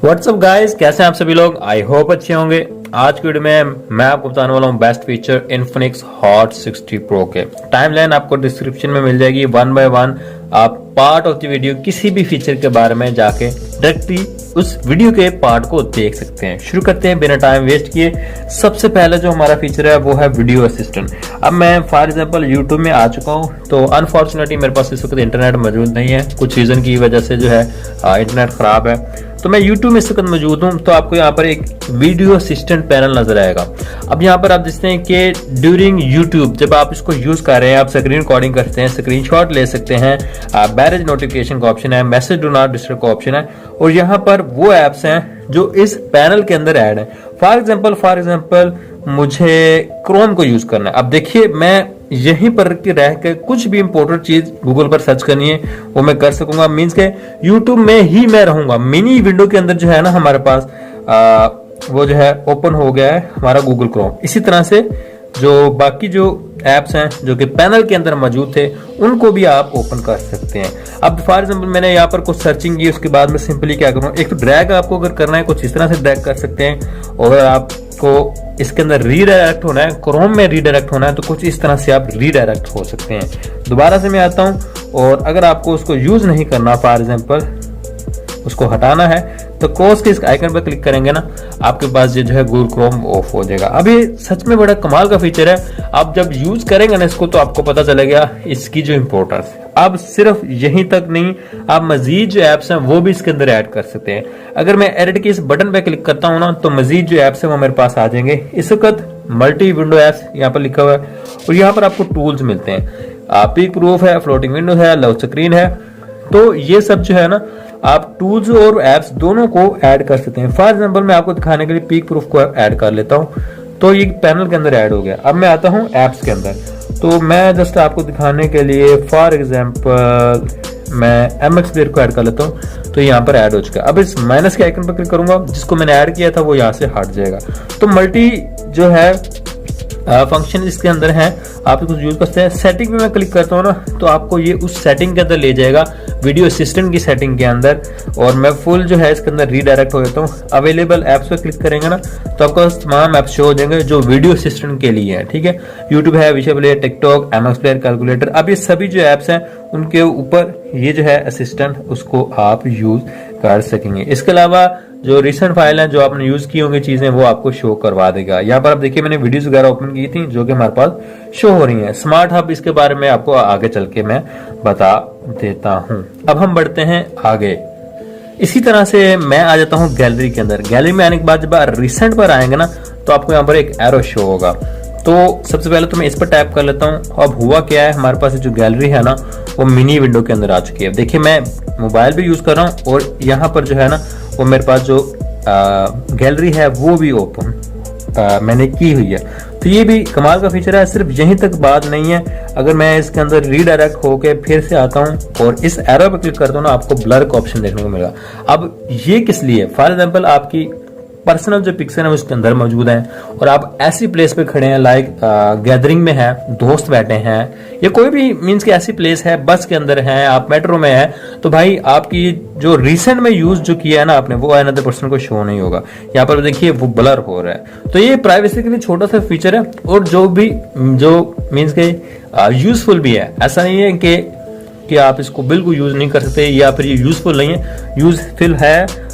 WhatsApp guys, कैसे हैं आप सभी लोग। आई होप अच्छे होंगे। आज की वीडियो में मैं आपको बताने वाला हूँ best feature Infinix hot 60 pro के। टाइमलाइन आपको डिस्क्रिप्शन में मिल जाएगी। वन बाय वन आप पार्ट ऑफ द वीडियो किसी भी फीचर के बारे में जाके डायरेक्टली उस वीडियो के पार्ट को देख सकते हैं। शुरू करते हैं बिना टाइम वेस्ट किए। सबसे पहले जो हमारा फीचर है वो है वीडियो असिस्टेंट। अब मैं फॉर एग्जांपल यूट्यूब में आ चुका हूँ, तो अनफॉर्चुनेटली मेरे पास इस वक्त इंटरनेट मौजूद नहीं है। कुछ रीजन की वजह से जो है इंटरनेट खराब है, तो मैं YouTube में इस वक्त मौजूद हूँ। तो आपको यहाँ पर एक वीडियो असिस्टेंट पैनल नजर आएगा। अब यहाँ पर आप देखते हैं कि ड्यूरिंग YouTube जब आप इसको यूज कर रहे हैं, आप स्क्रीन रिकॉर्डिंग करते हैं, स्क्रीनशॉट ले सकते हैं, बैरेज नोटिफिकेशन का ऑप्शन है, मैसेज डू नॉट डिस्टर्ब का ऑप्शन है, और यहाँ पर वो एप्स हैं जो इस पैनल के अंदर ऐड है। फॉर एग्जाम्पल मुझे क्रोम को यूज करना है। अब देखिए, मैं यहीं पर रह के कुछ भी इंपॉर्टेंट चीज गूगल पर सर्च करनी है वो मैं कर सकूंगा। मींस के यूट्यूब में ही मैं रहूंगा। मिनी विंडो के अंदर जो है ना हमारे पास वो जो है ओपन हो गया है हमारा गूगल क्रोम। इसी तरह से जो बाकी जो एप्स हैं जो कि पैनल के अंदर मौजूद थे उनको भी आप ओपन कर सकते हैं। अब फॉर एग्जाम्पल मैंने यहाँ पर कुछ सर्चिंग की, उसके बाद में सिंपली क्या करूँ, एक तो ड्रैग आपको अगर करना है कुछ इस तरह से ड्रैग कर सकते हैं, और अगर आपको इसके अंदर रीडायरेक्ट होना है, क्रोम में रीडायरेक्ट होना है, तो कुछ इस तरह से आप रीडायरेक्ट हो सकते हैं। दोबारा से मैं आता हूँ, और अगर आपको उसको यूज नहीं करना, फॉर एग्जाम्पल उसको हटाना है, तो क्रॉस के इस आइकन पर क्लिक करेंगे ना, आपके पास ये जो है गूगल क्रोम ऑफ हो जाएगा। अब ये सच में बड़ा कमाल का फीचर है। आप जब यूज करेंगे ना इसको, तो आपको पता चलेगा इसकी जो इंपॉर्टेंस है। अब सिर्फ यहीं तक नहीं, आप मजीद जो एप्स हैं वो भी इसके अंदर ऐड कर सकते हैं। अगर मैं एडिट के इस बटन पे क्लिक करता हूँ ना, तो मजीद जो एप्स है वो मेरे पास आ जाएंगे। इस वक्त मल्टी विंडो एप्स यहाँ पर लिखा हुआ है, और यहाँ पर आपको टूल्स मिलते हैं। पिक प्रूफ है, फ्लोटिंग विंडो है, लव स्क्रीन है। तो ये सब जो है ना, आप टूल्स और एप्स दोनों को ऐड कर सकते हैं। फॉर एग्जांपल मैं आपको दिखाने के लिए पीक प्रूफ को ऐड कर लेता हूं, तो ये पैनल के अंदर ऐड हो गया। अब मैं आता हूं एप्स के अंदर, तो मैं जस्ट आपको दिखाने के लिए फॉर एग्जांपल मैं MX प्लेयर को ऐड कर लेता हूं, तो यहाँ पर ऐड हो चुका है। अब इस माइनस के आइकन पर क्लिक करूंगा, जिसको मैंने ऐड किया था वो यहाँ से हट जाएगा। तो मल्टी जो है फंक्शन इसके अंदर है, आप इसको यूज करते हैं। सेटिंग में मैं क्लिक करता हूँ ना, तो आपको ये उस सेटिंग के अंदर ले जाएगा, वीडियो असिस्टेंट की सेटिंग के अंदर, और मैं फुल जो है इसके अंदर रीडायरेक्ट हो जाता हूँ। अवेलेबल एप्स पे क्लिक करेंगे ना, तो आपको तमाम एप्स शो हो जाएंगे जो वीडियो असिस्टेंट के लिए है। ठीक है, यूट्यूब है, विशे player, TikTok, MX player, calculator. अब ये सभी जो एप्स हैं उनके ऊपर ये जो है असिस्टेंट, उसको आप यूज कर सकेंगे। इसके अलावा जो रिसेंट फाइल है, जो आपने यूज की होंगी चीजें, वो आपको शो करवा देगा। यहाँ पर आप देखिए मैंने वीडियोस वगैरह ओपन की थी जो कि हमारे पास शो हो रही हैं। स्मार्ट हब, इसके बारे में आपको आगे चल के मैं बता देता हूँ। अब हम बढ़ते हैं आगे। इसी तरह से मैं आ जाता हूँ गैलरी के अंदर। गैलरी में आने के बाद जब रिसेंट पर आएंगे ना, तो आपको यहाँ पर एक एरो शो होगा। तो सबसे पहले तो मैं इस पर टैप कर लेता हूँ। अब हुआ क्या है, हमारे पास जो गैलरी है ना वो मिनी विंडो के अंदर आ चुकी है। देखिए मैं मोबाइल भी यूज कर रहा हूँ, और यहाँ पर जो है ना वो मेरे पास जो गैलरी है वो भी ओपन मैंने की हुई है। तो ये भी कमाल का फीचर है। सिर्फ यहीं तक बात नहीं है, अगर मैं इसके अंदर रीडायरेक्ट होके फिर से आता हूं और इस एरो पे क्लिक करता हूं ना, आपको ब्लर का ऑप्शन देखने को मिलेगा। अब ये किस लिए, फॉर एग्जांपल आपकी पर्सनल जो पिक्स है उसके अंदर मौजूद हैं, और आप ऐसी प्लेस पे खड़े हैं, लाइक गैदरिंग में है, दोस्त बैठे हैं, या कोई भी मींस की ऐसी प्लेस है, बस के अंदर है, आप मेट्रो में है, तो भाई आपकी जो रिसेंट में यूज जो किया है ना आपने, वो अनदर पर्सन को शो नहीं होगा। यहाँ पर देखिए वो ब्लर हो रहा है। तो ये प्राइवेसी के लिए छोटा सा फीचर है, और जो मींस के यूजफुल भी है। ऐसा नहीं है कि आप इसको बिल्कुल यूज नहीं कर सकते, या फिर ये यूजफुल नहीं है, यूजफुल है,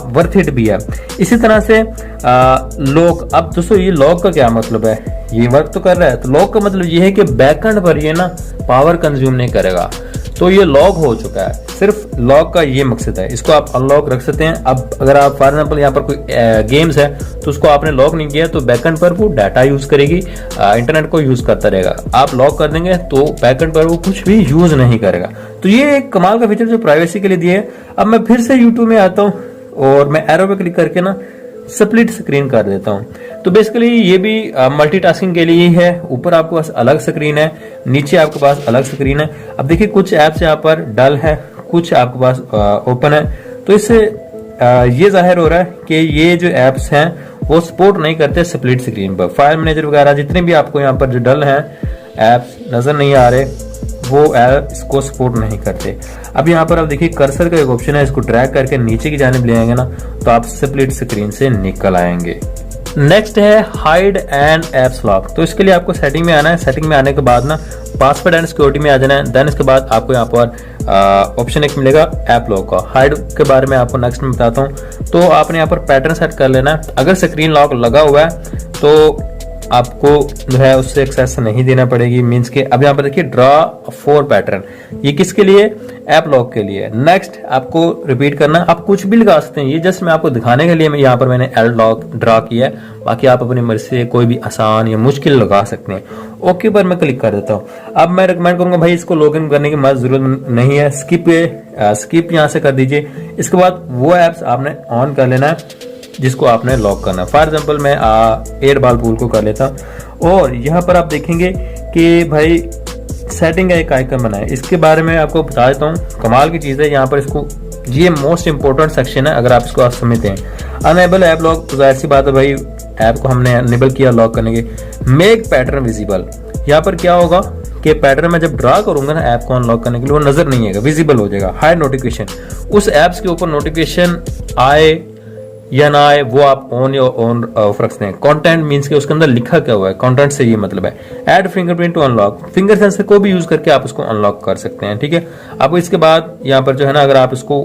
वर्थ इट भी है। इसी तरह से लॉक। अब दोस्तों ये लॉक का क्या मतलब है, ये वर्क तो कर रहा है, तो लॉक का मतलब ये है कि बैकएंड पर ये ना पावर कंज्यूम नहीं करेगा। तो ये लॉक हो चुका है। सिर्फ लॉक का ये मकसद है, इसको आप अनलॉक रख सकते हैं। अब अगर आप फॉर एग्जांपल यहाँ पर कोई गेम्स है, तो उसको आपने लॉक नहीं किया, तो बैकएंड पर वो डाटा यूज करेगी, इंटरनेट को यूज करता रहेगा। आप लॉक कर देंगे तो बैकएंड पर वो कुछ भी यूज नहीं करेगा। तो ये एक कमाल का फीचर जो प्राइवेसी के लिए दिए है। अब मैं फिर से यूट्यूब में आता हूँ, और मैं एरो पे क्लिक करके ना स्प्लिट स्क्रीन कर देता हूं। तो बेसिकली ये भी मल्टीटास्किंग के लिए ही है। ऊपर आपके पास अलग स्क्रीन है, नीचे आपके पास अलग स्क्रीन है। अब देखिए कुछ ऐप्स यहाँ पर डल है, कुछ आपके पास ओपन है। तो इससे ये जाहिर हो रहा है कि ये जो ऐप्स हैं वो सपोर्ट नहीं करते स्प्लिट स्क्रीन पर। फाइल मैनेजर वगैरह जितने भी आपको यहाँ पर जो डल हैं ऐप्स नजर नहीं आ रहे, वो ऐप इसको सपोर्ट नहीं करते। अब यहाँ पर आप देखिए कर्सर का एक ऑप्शन है, इसको ड्रैग करके नीचे की जानिब ले आएंगे ना तो आप स्प्लिट स्क्रीन से निकल आएंगे। नेक्स्ट है हाइड एंड एप्स लॉक। तो इसके लिए आपको सेटिंग में आना है। सेटिंग में आने के बाद ना पासवर्ड एंड सिक्योरिटी में आ जाना है। देन इसके बाद आपको यहाँ पर ऑप्शन एक मिलेगा ऐप लॉक का। हाइड के बारे में आपको नेक्स्ट में बताता हूँ। तो आपने यहाँ पर पैटर्न सेट कर लेना है। अगर स्क्रीन लॉक लगा हुआ है तो आपको जो है उससे एक्सेस नहीं देना पड़ेगी। मींस के अब यहाँ पर देखिए ड्रॉ 4 पैटर्न, ये किसके लिए? ऐप लॉक के लिए। नेक्स्ट आपको रिपीट करना, आप कुछ भी लगा सकते हैं। ये जस्ट मैं आपको दिखाने के लिए यहाँ पर मैंने एल लॉक ड्रॉ किया है। बाकी आप अपनी मर्जी से कोई भी आसान या मुश्किल लगा सकते हैं। ओके पर मैं क्लिक कर देता हूँ। अब मैं रिकमेंड करूंगा भाई इसको लॉग इन करने की जरूरत नहीं है, स्किप यहाँ से कर दीजिए। इसके बाद वो एप्स आपने ऑन कर लेना है जिसको आपने लॉक करना है। फॉर एग्जाम्पल मैं 8 बॉल पूल को कर लेता और यहाँ पर आप देखेंगे कि भाई सेटिंग का एक आइकन बना है। इसके बारे में आपको बता देता हूँ, कमाल की चीज़ है। यहाँ पर इसको ये मोस्ट इंपॉर्टेंट सेक्शन है अगर आप इसको आप समझते हैं। अनेबल ऐप लॉक, तो जाहिर सी बात है भाई ऐप को हमने अनेबल किया लॉक करने के। मेक पैटर्न विजिबल, यहाँ पर क्या होगा कि पैटर्न में जब ड्रा करूंगा ना ऐप को अनलॉक करने के लिए वो नजर नहीं आएगा, विजिबल हो जाएगा। हाइड नोटिफिकेशन, उस ऐप्स के ऊपर नोटिफिकेशन आए या ना आए वो आप ऑन या ऑन ऑफ रखते हैं। कंटेंट मींस के उसके अंदर लिखा क्या हुआ है, कंटेंट से ये मतलब है। Add fingerprint to unlock, finger sensor को भी यूज करके आप उसको अनलॉक कर सकते हैं। ठीक है, अब इसके बाद यहाँ पर जो है ना अगर आप इसको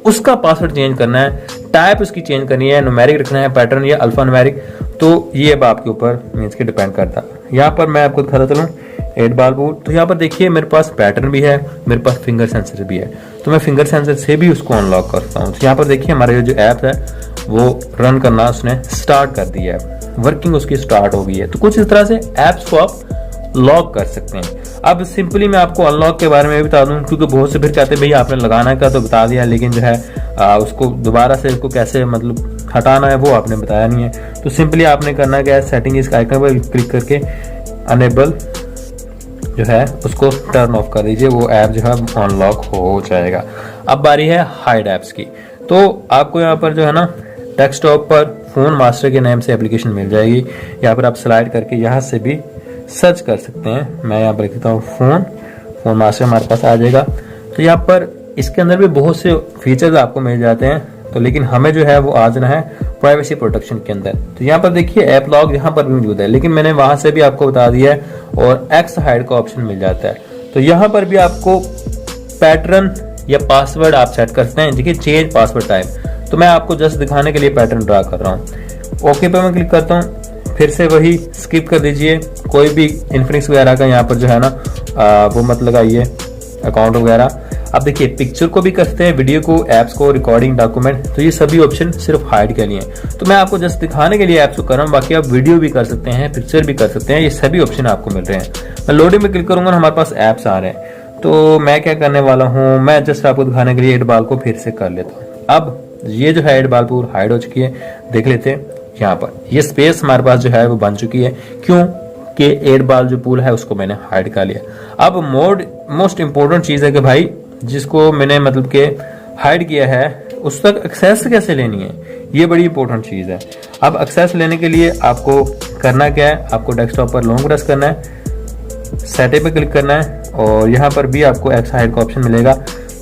उसका पासवर्ड चेंज करना है, टाइप उसकी चेंज करनी है, न्यूमेरिक रखना है पैटर्न या अल्फा न्यूमेरिक, तो ये अब आपके ऊपर मींस के डिपेंड करता है। यहाँ पर मैं आपको दिखाता चलूँ 8 बॉल पूल। तो यहाँ पर देखिए मेरे पास पैटर्न भी है, मेरे पास फिंगर सेंसर भी है, तो मैं फिंगर सेंसर से भी उसको अनलॉक करता हूँ। तो यहाँ पर देखिए हमारे जो ऐप है वो रन करना उसने स्टार्ट कर दिया है, वर्किंग उसकी स्टार्ट हो गई है। तो कुछ इस तरह से ऐप्स को आप लॉक कर सकते हैं। अब सिंपली मैं आपको अनलॉक के बारे में भी बता दूं, क्योंकि बहुत से फिर कहते हैं भाई आपने लगाना का तो बता दिया, लेकिन जो है उसको दोबारा से उसको कैसे मतलब हटाना है वो आपने बताया नहीं है। तो सिंपली आपने करना क्या है, सेटिंग इस आइकन पर क्लिक करके अनेबल जो है उसको टर्न ऑफ कर दीजिए, वो ऐप जो है अनलॉक हो जाएगा। अब बारी है हाइड ऐप्स की। तो आपको यहाँ पर जो है ना डेस्कटॉप पर फोन मास्टर के नाम से एप्लीकेशन मिल जाएगी। यहाँ पर आप स्लाइड करके यहाँ से भी सर्च कर सकते हैं। मैं यहाँ पर लिख देता हूँ फोन मास्टर, हमारे पास आ जाएगा। तो यहाँ पर इसके अंदर भी बहुत से फीचर्स आपको मिल जाते हैं, तो लेकिन हमें जो है वो आ जाना है प्राइवेसी प्रोटेक्शन के अंदर। तो यहाँ पर देखिए ऐप लॉक यहाँ पर भी मौजूद है, लेकिन मैंने वहां से भी आपको बता दिया है, और एक्स हाइड का ऑप्शन मिल जाता है। तो यहाँ पर भी आपको पैटर्न या पासवर्ड आप सेट करते हैं। देखिए चेंज पासवर्ड टाइप, तो मैं आपको जस्ट दिखाने के लिए पैटर्न ड्रा कर रहा हूँ। ओके पे मैं क्लिक करता हूँ, फिर से वही स्किप कर दीजिए। कोई भी इन्फिनिक्स वगैरह का यहाँ पर जो है ना वो मत लगाइए अकाउंट वगैरह। अब देखिए पिक्चर को भी करते हैं, वीडियो को, एप्स को, रिकॉर्डिंग, डॉक्यूमेंट, तो ये सभी ऑप्शन सिर्फ हाइड के लिए हैं। तो मैं आपको जस्ट दिखाने के लिए एप्स को कर रहा हूँ, बाकी आप वीडियो भी कर सकते हैं, पिक्चर भी कर सकते हैं, ये सभी ऑप्शन आपको मिल रहे हैं। मैं लोडिंग में क्लिक करूंगा, हमारे पास एप्स आ रहे हैं। तो मैं क्या करने वाला हूँ, मैं जस्ट आपको दिखाने के लिए 8 बॉल को फिर से कर लेता हूँ। अब ये जो है 8 बॉल पूल हाइड हो चुकी है, देख लेते हैं। यहाँ पर ये स्पेस हमारे पास जो है वो बन चुकी है, क्यों कि 8 बॉल जो पूल है उसको मैंने हाइड कर लिया। अब मोस्ट इंपॉर्टेंट चीज है कि भाई जिसको मैंने मतलब के हाइड किया है उस तक एक्सेस कैसे लेनी है, ये बड़ी इंपॉर्टेंट चीज है। अब एक्सेस लेने के लिए आपको करना क्या है, आपको डेस्कटॉप पर लॉन्ग प्रेस करना है, सेटअप पे क्लिक करना है, और यहाँ पर भी आपको एक्स हाइड का ऑप्शन मिलेगा।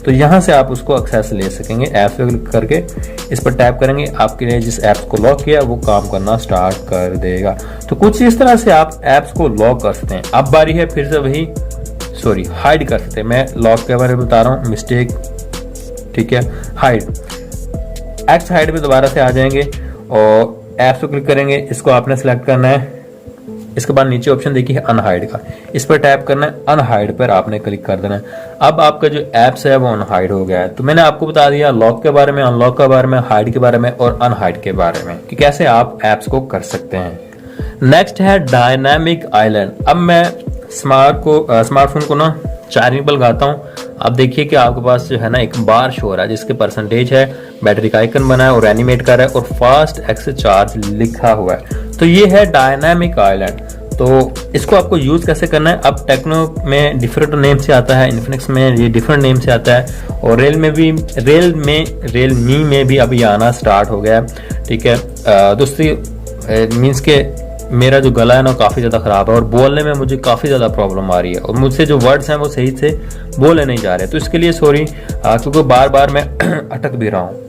तो यहाँ से आप उसको एक्सेस ले सकेंगे। ऐप्स पे क्लिक करके इस पर टैप करेंगे, आपके लिए जिस ऐप्स को लॉक किया वो काम करना स्टार्ट कर देगा। तो कुछ इस तरह से आप ऐप्स को लॉक कर सकते हैं। अब बारी है फिर से वही हाइड कर सकते हैं। मैं लॉक के बारे में बता रहा हूँ, मिस्टेक, ठीक है। हाइड, एक्स हाइड पे दोबारा से आ जाएंगे और ऐप्स को क्लिक करेंगे, इसको आपने सेलेक्ट करना है। इसके बाद नीचे ऑप्शन देखिए अनहाइड का, इस पर टैप करना है, अनहाइड पर आपने क्लिक कर देना है। अब आपका जो एप्स है वो अनहाइड हो गया है। तो मैंने आपको बता दिया लॉक के बारे में, अनलॉक के बारे में, हाइड के बारे में और अनहाइड के बारे में कि कैसे आप एप्स को कर सकते हैं। नेक्स्ट है डायनामिक आइलैंड। अब मैं स्मार्टफोन को ना चार्जिंग पर लगाता हूँ। अब देखिए कि आपके पास जो है ना एक बार शो हो रहा है जिसके परसेंटेज है, बैटरी का आइकन बना है और एनिमेट कर रहा है और फास्ट एक्सेस चार्ज लिखा हुआ है। तो ये है डायनामिक आइलैंड। तो इसको आपको यूज कैसे करना है, अब टेक्नो में डिफरेंट नेम से आता है, इन्फिनिक्स में ये डिफरेंट नेम से आता है, और रियलमी में भी अभी आना स्टार्ट हो गया है। ठीक है, दूसरी मीन्स के मेरा जो गला है ना काफ़ी ज़्यादा ख़राब है और बोलने में मुझे काफ़ी ज़्यादा प्रॉब्लम आ रही है और मुझसे जो वर्ड्स हैं वो सही से बोले नहीं जा रहे। तो इसके लिए सॉरी, क्योंकि बार बार मैं अटक भी रहा हूँ।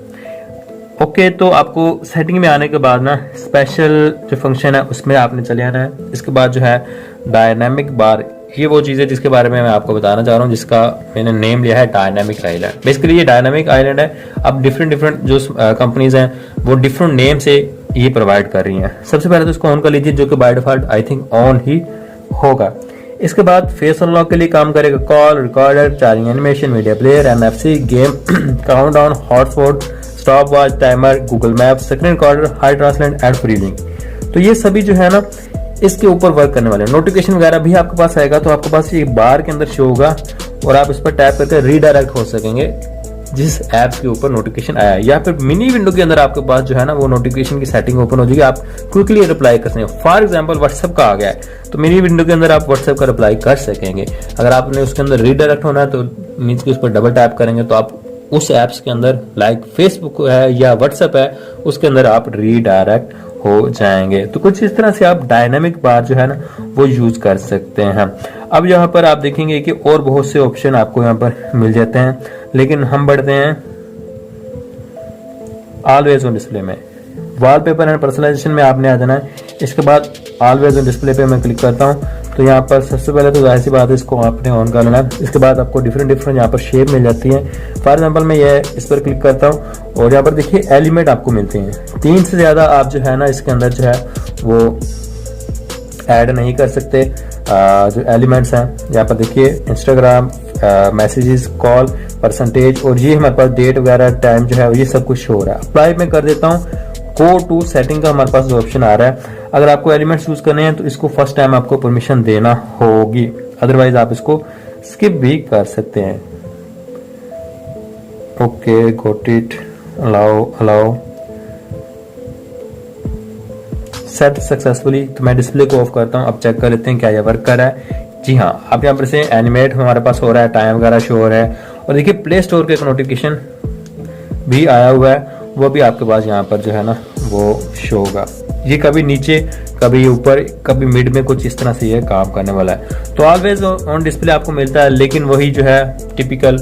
ओके, तो आपको सेटिंग में आने के बाद ना स्पेशल जो फंक्शन है उसमें आपने चले आना है। इसके बाद जो है डायनामिक बार, ये वो चीज़ है जिसके बारे में मैं आपको बताना चाह रहा हूँ, जिसका मैंने नेम लिया है डायनामिक आइलैंड। बेसिकली ये डायनामिक आइलैंड है। अब डिफरेंट जो कंपनीज हैं वो डिफरेंट नेम से ये प्रोवाइड कर रही हैं। सबसे पहले तो इसको ऑन कर लीजिए, जो कि by default I think on ही होगा। इसके बाद फेस अनलॉक के लिए काम करेगा call recorder, charging animation, media player, MFC, game countdown, hotspot, stop watch, timer, Google map, screen recorder, hi translate, ad free link. तो ये सभी जो है ना इसके ऊपर वर्क करने वाले हैं। नोटिफिकेशन वगैरह भी आपके पास आएगा, तो आपके पास ये बार के अंदर शो होगा और आप इस पर टैप करके रीडायरेक्ट हो सकेंगे जिस ऐप के ऊपर नोटिफिकेशन आया है। या फिर मिनी विंडो के अंदर आपके पास जो है ना वो नोटिफिकेशन की सेटिंग ओपन हो जाएगी, आप क्विकली रिप्लाई कर सकेंगे। फॉर एग्जांपल व्हाट्सएप का आ गया है तो मिनी विंडो के अंदर आप व्हाट्सएप का रिप्लाई कर सकेंगे। अगर आपने उसके अंदर रीडायरेक्ट होना है तो मीन्स कि उस पर डबल टैप करेंगे तो आप उस ऐप्स के अंदर, लाइक फेसबुक है या व्हाट्सएप है, उसके अंदर आप रीडायरेक्ट हो जाएंगे। तो कुछ इस तरह से आप डायनामिक बार जो है ना वो यूज कर सकते हैं। अब यहाँ पर आप देखेंगे कि और बहुत से ऑप्शन आपको यहाँ पर मिल जाते हैं, लेकिन हम बढ़ते हैं ऑलवेज ऑन डिस्प्ले में। वॉलपेपर एंड पर्सनलाइजेशन में आपने आ जाना है। इसके बाद ऑलवेज ऑन डिस्प्ले पे मैं क्लिक करता हूँ तो यहाँ पर सबसे पहले तो जाहिर सी बात है इसको आपने ऑन कर लेना है। इसके बाद आपको डिफरेंट यहाँ पर शेप मिल जाती है। फॉर एग्जांपल मैं ये इस पर क्लिक करता हूँ और यहाँ पर देखिए एलिमेंट आपको मिलते हैं। 3 से ज़्यादा आप जो है ना इसके अंदर जो है वो ऐड नहीं कर सकते। जो एलिमेंट्स हैं यहाँ पर देखिए इंस्टाग्राम, मैसेजेस, कॉल, परसेंटेज और ये हमारे पास डेट वगैरह, टाइम जो है ये सब कुछ शो हो रहा है। अप्लाई में कर देता हूँ। गो टू सेटिंग का हमारे पास जो ऑप्शन आ रहा है, अगर आपको एलिमेंट्स यूज करने हैं तो इसको फर्स्ट टाइम आपको परमिशन देना होगी, अदरवाइज आप इसको स्किप भी कर सकते हैं। Okay, got it, allow set successfully. तो मैं डिस्प्ले को ऑफ करता हूं। अब चेक कर लेते हैं क्या यह वर्क कर रहा है। जी हाँ, आप यहाँ पर से एनिमेट हमारे पास हो रहा है, टाइम वगैरह शो हो रहा है और देखिए प्ले स्टोर के एक नोटिफिकेशन भी आया हुआ है, वो भी आपके पास यहाँ पर जो है ना वो शो होगा। ये कभी नीचे, कभी ऊपर, कभी मिड में, कुछ इस तरह से ये काम करने वाला है। तो ऑलवेज ऑन डिस्प्ले आपको मिलता है, लेकिन वही जो है टिपिकल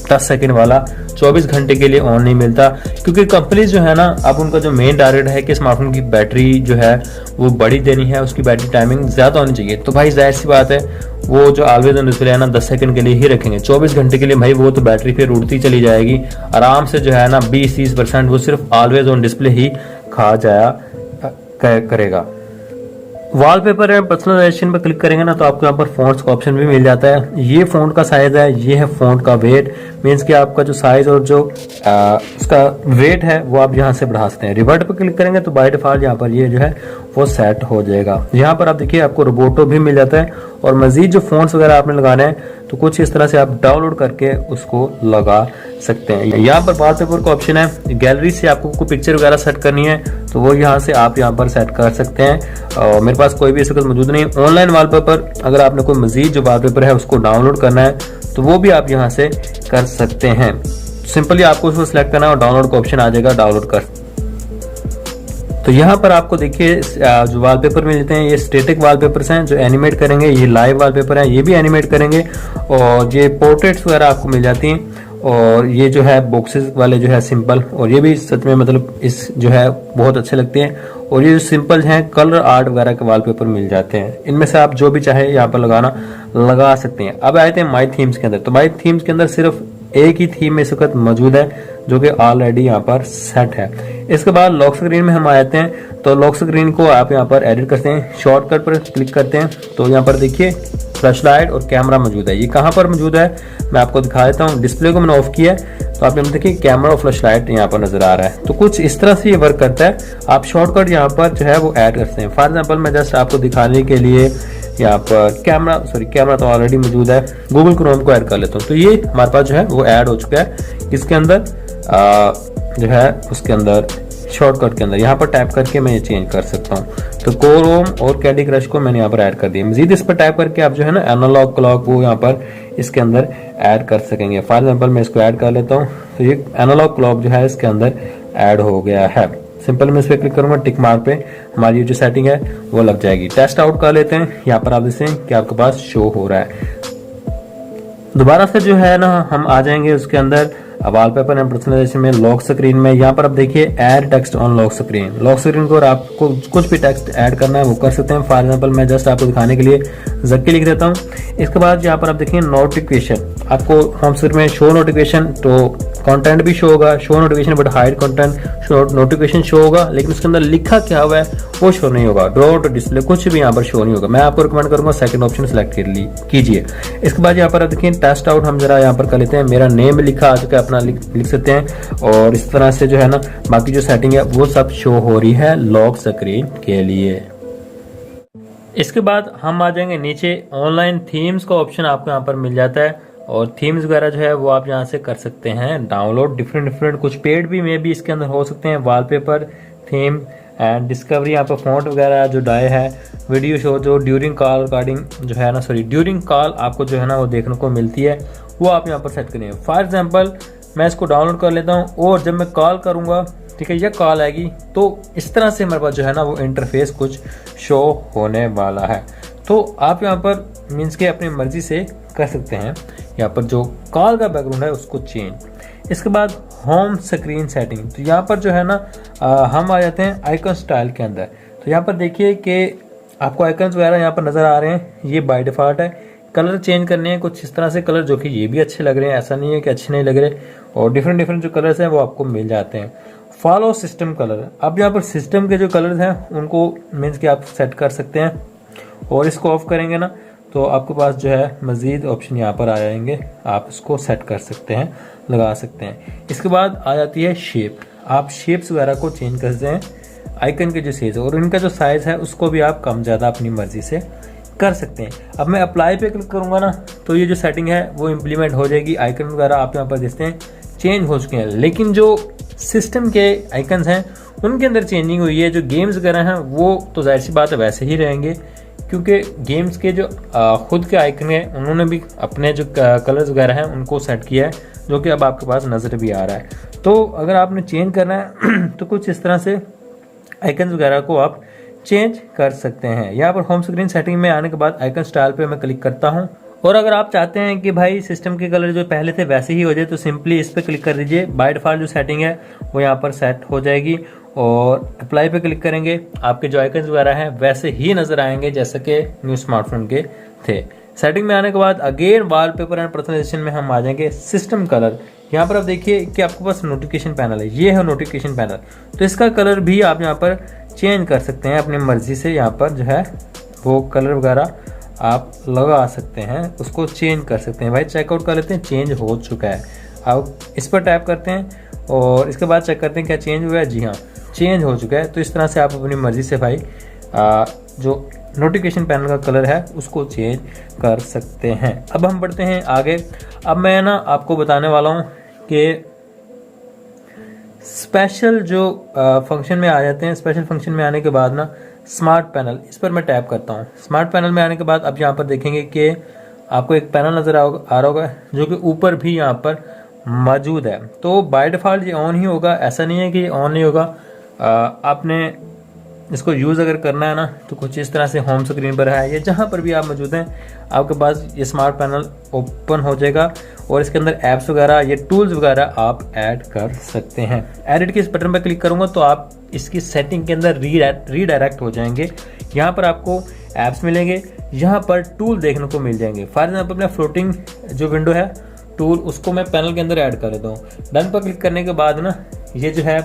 10 सेकंड वाला 24 घंटे के लिए ऑन नहीं मिलता, क्योंकि कंपनीज जो है ना अब उनका जो मेन टारगेट है कि स्मार्टफोन की बैटरी जो है वो बड़ी देनी है, उसकी बैटरी टाइमिंग ज्यादा होनी चाहिए। तो भाई जाहिर सी बात है वो जो ऑलवेज ऑन डिस्प्ले है ना 10 सेकंड के लिए ही रखेंगे। 24 घंटे के लिए भाई वो तो बैटरी फिर उड़ती चली जाएगी आराम से, जो है ना 20-30% वो सिर्फ ऑलवेज ऑन डिस्प्ले ही खा जाया करेगा। वॉलपेपर एंड पर्सनलाइजेशन पर क्लिक करेंगे ना तो आपको यहाँ पर फ़ॉन्ट्स का ऑप्शन भी मिल जाता है। ये फ़ॉन्ट का साइज है, ये है फ़ॉन्ट का वेट, मीन्स कि आपका जो साइज और जो उसका वेट है वो आप यहाँ से बढ़ा सकते हैं। रिवर्ट पर क्लिक करेंगे तो बाय डिफॉल्ट यहाँ पर ये जो है वो सेट हो जाएगा। यहाँ पर आप देखिए आपको रोबोटो भी मिल जाता है और मजीद जो फ़ॉन्ट्स वगैरह आपने लगाने हैं तो कुछ इस तरह से आप डाउनलोड करके उसको लगा सकते हैं। यहाँ पर वॉलपेपर का ऑप्शन है, गैलरी से आपको कोई पिक्चर वगैरह सेट करनी है तो वो यहाँ से आप यहाँ पर सेट कर सकते हैं। और मेरे पास कोई भी इस वक्त मौजूद नहीं। ऑनलाइन वॉलपेपर, अगर आपने कोई मजीद जो वॉलपेपर है उसको डाउनलोड करना है तो वो भी आप यहाँ से कर सकते हैं। सिंपली आपको उसको सिलेक्ट करना है और डाउनलोड का ऑप्शन आ जाएगा, डाउनलोड कर। तो यहाँ पर आपको देखिए जो वॉलपेपर मिलते हैं ये स्टैटिक वॉलपेपर्स हैं जो एनिमेट करेंगे, ये लाइव वॉलपेपर हैं ये भी एनिमेट करेंगे और ये पोर्ट्रेट्स वगैरह आपको मिल जाती हैं। और ये जो है बॉक्सेस वाले जो है सिंपल, और ये भी सच में मतलब इस जो है बहुत अच्छे लगते हैं। और ये जो सिंपल हैं कलर आर्ट वगैरह के वॉलपेपर मिल जाते हैं, इनमें से आप जो भी चाहे यहाँ पर लगा सकते हैं। अब आते हैं माई थीम्स के अंदर। तो माई थीम्स के अंदर सिर्फ एक ही थीम इस वक्त मौजूद है जो कि ऑलरेडी यहाँ पर सेट है। इसके बाद लॉक स्क्रीन में हम आते हैं तो लॉक स्क्रीन को आप यहाँ पर एडिट करते हैं, शॉर्टकट पर क्लिक करते हैं तो यहाँ पर देखिए फ्लैशलाइट और कैमरा मौजूद है। ये कहाँ पर मौजूद है मैं आपको दिखा देता हूँ। डिस्प्ले को मैंने ऑफ किया है तो आप यहाँ देखिए कैमरा और फ्लैशलाइट यहाँ पर नजर आ रहा है। तो कुछ इस तरह से ये वर्क करता है। आप शॉर्टकट यहाँ पर जो है वो ऐड करते हैं। फॉर एग्जाम्पल मैं जस्ट आपको दिखाने के लिए यहाँ पर कैमरा तो ऑलरेडी मौजूद है, गूगल क्रोम को ऐड कर लेता हूँ। तो ये हमारे पास जो है वो ऐड हो चुका है। इसके अंदर जो है उसके अंदर शॉर्टकट के अंदर यहाँ पर टैप करके मैं ये चेंज कर सकता हूँ। तो क्रोम और कैंडी क्रश को मैंने यहाँ पर ऐड कर दिया। मजीद इस पर टैप करके आप जो है ना एनालॉग क्लॉक वो यहाँ पर इसके अंदर ऐड कर सकेंगे। फॉर एग्जाम्पल मैं इसको ऐड कर लेता हूँ तो ये एनालॉग क्लॉक जो है इसके अंदर ऐड हो गया है। सिंपल मैं इस पर क्लिक करूंगा, टिक मार्क पे हमारी जो सेटिंग है वो लग जाएगी। टेस्ट आउट कर लेते हैं। यहाँ पर आप देखते हैं कि आपके पास शो हो रहा है। दोबारा से जो है ना हम आ जाएंगे उसके अंदर वॉलपेपर एंड पर्सनलाइजेशन में, लॉक स्क्रीन में। यहाँ पर आप देखिए add text on lock screen. Lock screen को आपको कुछ भी टेक्स्ट ऐड करना है वो कर सकते हैं। फॉर एग्जांपल मैं जस्ट आपको दिखाने के लिए जक्की लिख देता हूँ। इसके बाद यहाँ पर आप देखिए नोटिफिकेशन, आपको होम स्क्रीन में शो नोटिफिकेशन, तो कंटेंट भी शो होगा, show notification but hide content, show notification show होगा लेकिन उसके अंदर लिखा क्या हुआ है वो शो नहीं होगा। ड्रॉ टू डिस्प्ले कुछ भी यहाँ पर शो नहीं होगा। मैं आपको रिकमेंड करूंगा सेकंड ऑप्शन सेलेक्ट कीजिए। इसके बाद यहाँ पर आप देखिए टेस्ट आउट हम जरा यहाँ पर कर लेते हैं। मेरा नेम लिखा आ चुका है, अपना लिख सकते हैं। और इस तरह से जो है ना बाकी जो सेटिंग है वो सब शो हो रही है लॉक स्क्रीन के लिए। इसके बाद हम आ जाएंगे नीचे, ऑनलाइन थीम्स का ऑप्शन आपको यहाँ पर मिल जाता है और थीम्स वगैरह जो है वो आप यहाँ से कर सकते हैं डाउनलोड। डिफरेंट कुछ पेड भी में भी इसके अंदर हो सकते हैं। वॉलपेपर, थीम एंड डिस्कवरी, यहाँ पर फॉन्ट वगैरह जो डाय है, वीडियो शो जो ड्यूरिंग कॉल रिकॉर्डिंग जो है ना, ड्यूरिंग कॉल आपको जो है ना वो देखने को मिलती है, वो आप यहाँ पर सेट करें। फॉर एग्जाम्पल मैं इसको डाउनलोड कर लेता हूँ और जब मैं कॉल करूँगा, ठीक है, यह कॉल आएगी तो इस तरह से हमारे पास जो है ना वो इंटरफेस कुछ शो होने वाला है। तो आप यहाँ पर मीन्स के अपनी मर्जी से कर सकते हैं यहाँ पर जो कॉल का बैकग्राउंड है उसको चेंज। इसके बाद होम स्क्रीन सेटिंग, तो यहाँ पर जो है ना हम आ जाते हैं आइकन स्टाइल के अंदर। तो यहाँ पर देखिए कि आपको आइकन्स वगैरह यहाँ पर नज़र आ रहे हैं, ये बाय डिफ़ॉल्ट है। कलर चेंज करने हैं कुछ इस तरह से कलर जो कि ये भी अच्छे लग रहे हैं, ऐसा नहीं है कि अच्छे नहीं लग रहे, और डिफरेंट जो कलर्स हैं वो आपको मिल जाते हैं। फॉलो सिस्टम कलर, अब यहाँ पर सिस्टम के जो कलर्स हैं उनको मीन्स कि आप सेट कर सकते हैं और इसको ऑफ करेंगे ना तो आपके पास जो है मज़ीद ऑप्शन यहाँ पर आ जाएंगे, आप इसको सेट कर सकते हैं, लगा सकते हैं। इसके बाद आ जाती है शेप, आप शेप्स वगैरह को चेंज कर सकते हैं। आइकन के जो साइज और इनका जो साइज़ है उसको भी आप कम ज़्यादा अपनी मर्जी से कर सकते हैं। अब मैं अप्लाई पे क्लिक करूँगा ना तो ये जो सेटिंग है वो इम्प्लीमेंट हो जाएगी। आइकन वगैरह आप यहाँ पर देखते हैं चेंज हो चुके हैं, लेकिन जो सिस्टम के आइकन्स हैं उनके अंदर चेंजिंग हुई है। जो गेम्स वगैरह हैं वो तो जाहिर सी बात है वैसे ही रहेंगे, क्योंकि गेम्स के जो खुद के आइकन हैं उन्होंने भी अपने जो कलर्स वगैरह हैं उनको सेट किया है, जो कि अब आपके पास नज़र भी आ रहा है। तो अगर आपने चेंज करना है तो कुछ इस तरह से आइकन वगैरह को आप चेंज कर सकते हैं। यहाँ पर होम स्क्रीन सेटिंग में आने के बाद आइकन स्टाइल पे मैं क्लिक करता हूँ, और अगर आप चाहते हैं कि भाई सिस्टम के कलर जो पहले थे वैसे ही हो जाए तो सिंपली इस पर क्लिक कर दीजिए। बाय डिफ़ॉल्ट जो सेटिंग है वो यहाँ पर सेट हो जाएगी और अप्लाई पे क्लिक करेंगे, आपके जो आइकन्स वगैरह हैं वैसे ही नज़र आएंगे जैसे कि न्यू स्मार्टफोन के थे। सेटिंग में आने के बाद अगेन वॉलपेपर एंड पर्सनलाइजेशन में हम आ जाएंगे सिस्टम कलर। यहाँ पर आप देखिए कि आपके पास नोटिफिकेशन पैनल है, ये है नोटिफिकेशन पैनल, तो इसका कलर भी आप यहाँ पर चेंज कर सकते हैं अपनी मर्जी से। यहाँ पर जो है वो कलर वगैरह आप लगा सकते हैं, उसको चेंज कर सकते हैं। भाई चेकआउट कर लेते हैं, चेंज हो चुका है। अब इस पर टैप करते हैं और इसके बाद चेक करते हैं क्या चेंज हुआ है। जी हाँ, चेंज हो चुका है। तो इस तरह से आप अपनी मर्जी से भाई जो नोटिफिकेशन पैनल का कलर है उसको चेंज कर सकते हैं। अब हम बढ़ते हैं आगे। अब मैं ना आपको बताने वाला हूँ कि स्पेशल जो फंक्शन में आ जाते हैं। स्पेशल फंक्शन में आने के बाद ना स्मार्ट पैनल, इस पर मैं टैप करता हूँ। स्मार्ट पैनल में आने के बाद अब यहाँ पर देखेंगे कि आपको एक पैनल नज़र आ रहा होगा जो कि ऊपर भी यहाँ पर मौजूद है। तो बाय डिफ़ॉल्ट ये ऑन ही होगा, ऐसा नहीं है कि ऑन नहीं होगा। आपने इसको यूज़ अगर करना है ना तो कुछ इस तरह से होम स्क्रीन पर है या जहाँ पर भी आप मौजूद हैं आपके पास ये स्मार्ट पैनल ओपन हो जाएगा और इसके अंदर ऐप्स वगैरह ये टूल्स वगैरह आप ऐड कर सकते हैं। एडिट के इस बटन पर क्लिक करूँगा तो आप इसकी सेटिंग के अंदर रीडायरेक्ट हो जाएंगे। यहाँ पर आपको ऐप्स मिलेंगे, यहाँ पर टूल देखने को मिल जाएंगे। फॉर एग्जाम्पल अपना फ्लोटिंग जो विंडो है टूल, उसको मैं पैनल के अंदर ऐड कर देता हूँ। डन पर क्लिक करने के बाद ना ये जो है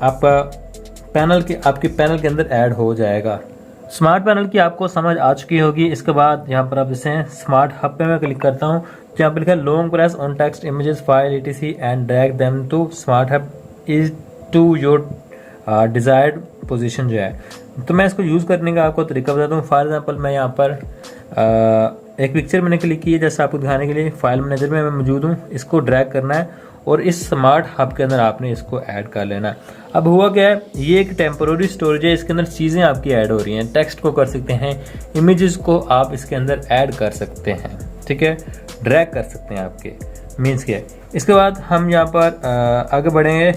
आपका आपके पैनल के अंदर ऐड हो जाएगा। स्मार्ट पैनल की आपको समझ आ चुकी होगी। इसके बाद यहाँ पर आप जैसे स्मार्ट हब पे मैं क्लिक करता हूँ तो यहाँ पर लिखा है long press on text images file etc and drag them to smart hub is to your desired position जो है। तो मैं इसको यूज़ करने का आपको तरीका बताता हूँ। फॉर एग्जांपल मैं यहाँ पर एक पिक्चर मैंने क्लिक की है जैसे आपको दिखाने के लिए, फाइल मैनेजर में मैं मौजूद हूँ। इसको ड्रैग करना है और इस स्मार्ट हब के अंदर आपने इसको ऐड कर लेना है। अब हुआ क्या है, ये एक टेम्पोररी स्टोरेज है, इसके अंदर चीज़ें आपकी ऐड हो रही हैं। टेक्स्ट को कर सकते हैं, इमेजेस को आप इसके अंदर ऐड कर सकते हैं, ठीक है, ड्रैग कर सकते हैं आपके मीन्स के। इसके बाद हम यहाँ पर आगे बढ़ेंगे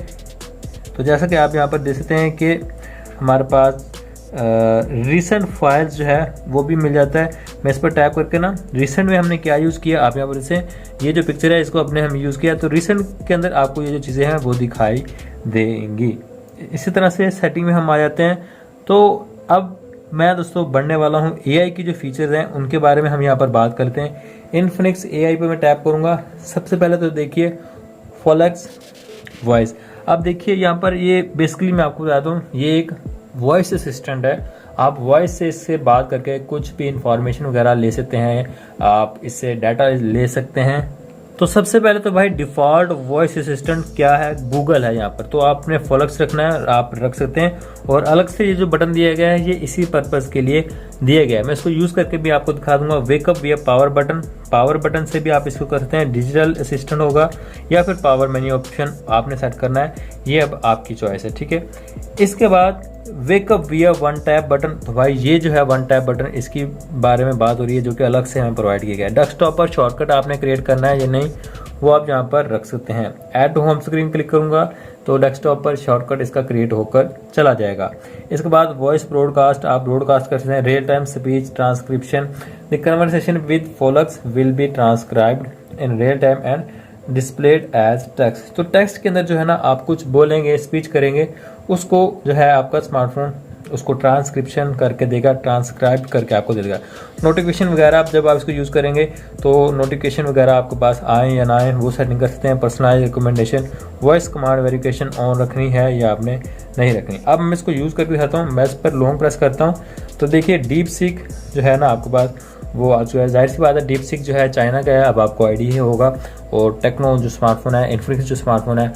तो जैसा कि आप यहाँ पर देख सकते हैं कि हमारे पास रिसेंट फाइल्स जो है वो भी मिल जाता है। मैं इस पर टैप करके ना रिसेंट में हमने क्या यूज़ किया, आप यहाँ पर इसे ये जो पिक्चर है इसको अपने हम यूज़ किया, तो रिसेंट के अंदर आपको ये जो चीज़ें हैं वो दिखाई देंगी। इसी तरह से सेटिंग में हम आ जाते हैं। तो अब मैं दोस्तों बढ़ने वाला हूँ AI की जो फीचर्स हैं उनके बारे में हम यहाँ पर बात करते हैं। इन्फिनिक्स AI पे मैं टैप करूँगा। सबसे पहले तो देखिए फोलेक्स वॉइस। अब देखिए यहाँ पर ये बेसिकली मैं आपको बताता हूँ, ये एक वॉइस असिस्टेंट है। आप वॉइस से इससे बात करके कुछ भी इंफॉर्मेशन वगैरह ले सकते हैं, आप इससे डाटा ले सकते हैं। तो सबसे पहले तो भाई डिफ़ॉल्ट वॉइस असिस्टेंट क्या है, गूगल है यहाँ पर। तो आपने फोलेक्स रखना है, आप रख सकते हैं। और अलग से ये जो बटन दिया गया है ये इसी पर्पज़ के लिए दिया गया है। मैं इसको यूज़ करके भी आपको दिखा दूंगा। वेकअप विया पावर बटन, पावर बटन से भी आप इसको कर सकते हैं। डिजिटल असिस्टेंट होगा या फिर पावर मेन्यू ऑप्शन आपने सेट करना है, ये अब आपकी चॉइस है, ठीक है। इसके बाद वेकअप विया वन टैप बटन। तो भाई ये जो है वन टैप बटन, इसकी बारे में बात हो रही है जो कि अलग से हमें प्रोवाइड किया गया है। डेस्कटॉप पर शॉर्टकट आपने क्रिएट करना है या नहीं वो आप यहाँ पर रख सकते हैं। Add to home screen click करूंगा तो डेस्कटॉप पर शॉर्टकट इसका क्रिएट होकर चला जाएगा। इसके बाद वॉइस ब्रॉडकास्ट, आप ब्रॉडकास्ट कर सकते हैं। Real time speech transcription, the conversation with Folex will be transcribed in real time and displayed as text. तो टेक्स्ट के अंदर जो है ना आप कुछ बोलेंगे, स्पीच करेंगे, उसको जो है आपका स्मार्टफोन उसको ट्रांसक्रिप्शन करके देगा, ट्रांसक्राइब करके आपको दे देगा। नोटिफिकेशन वगैरह आप जब आप इसको यूज़ करेंगे तो नोटिफिकेशन वगैरह आपके पास आए या ना आए वो सेटिंग कर सकते हैं। Personalise recommendation, voice command verification on रखनी है या आपने नहीं रखनी। अब मैं इसको यूज़ करके दिखाता हूँ। मैं इस पर लॉन्ग प्रेस करता हूँ तो देखिए डीप सीक जो है ना आपके पास वो आ चुका है। जाहिर सी बात है डीप सीक जो है चाइना का है, अब आपको आईडी ही होगा। और टेक्नो जो स्मार्टफोन है, इन्फिनिक्स जो स्मार्टफोन है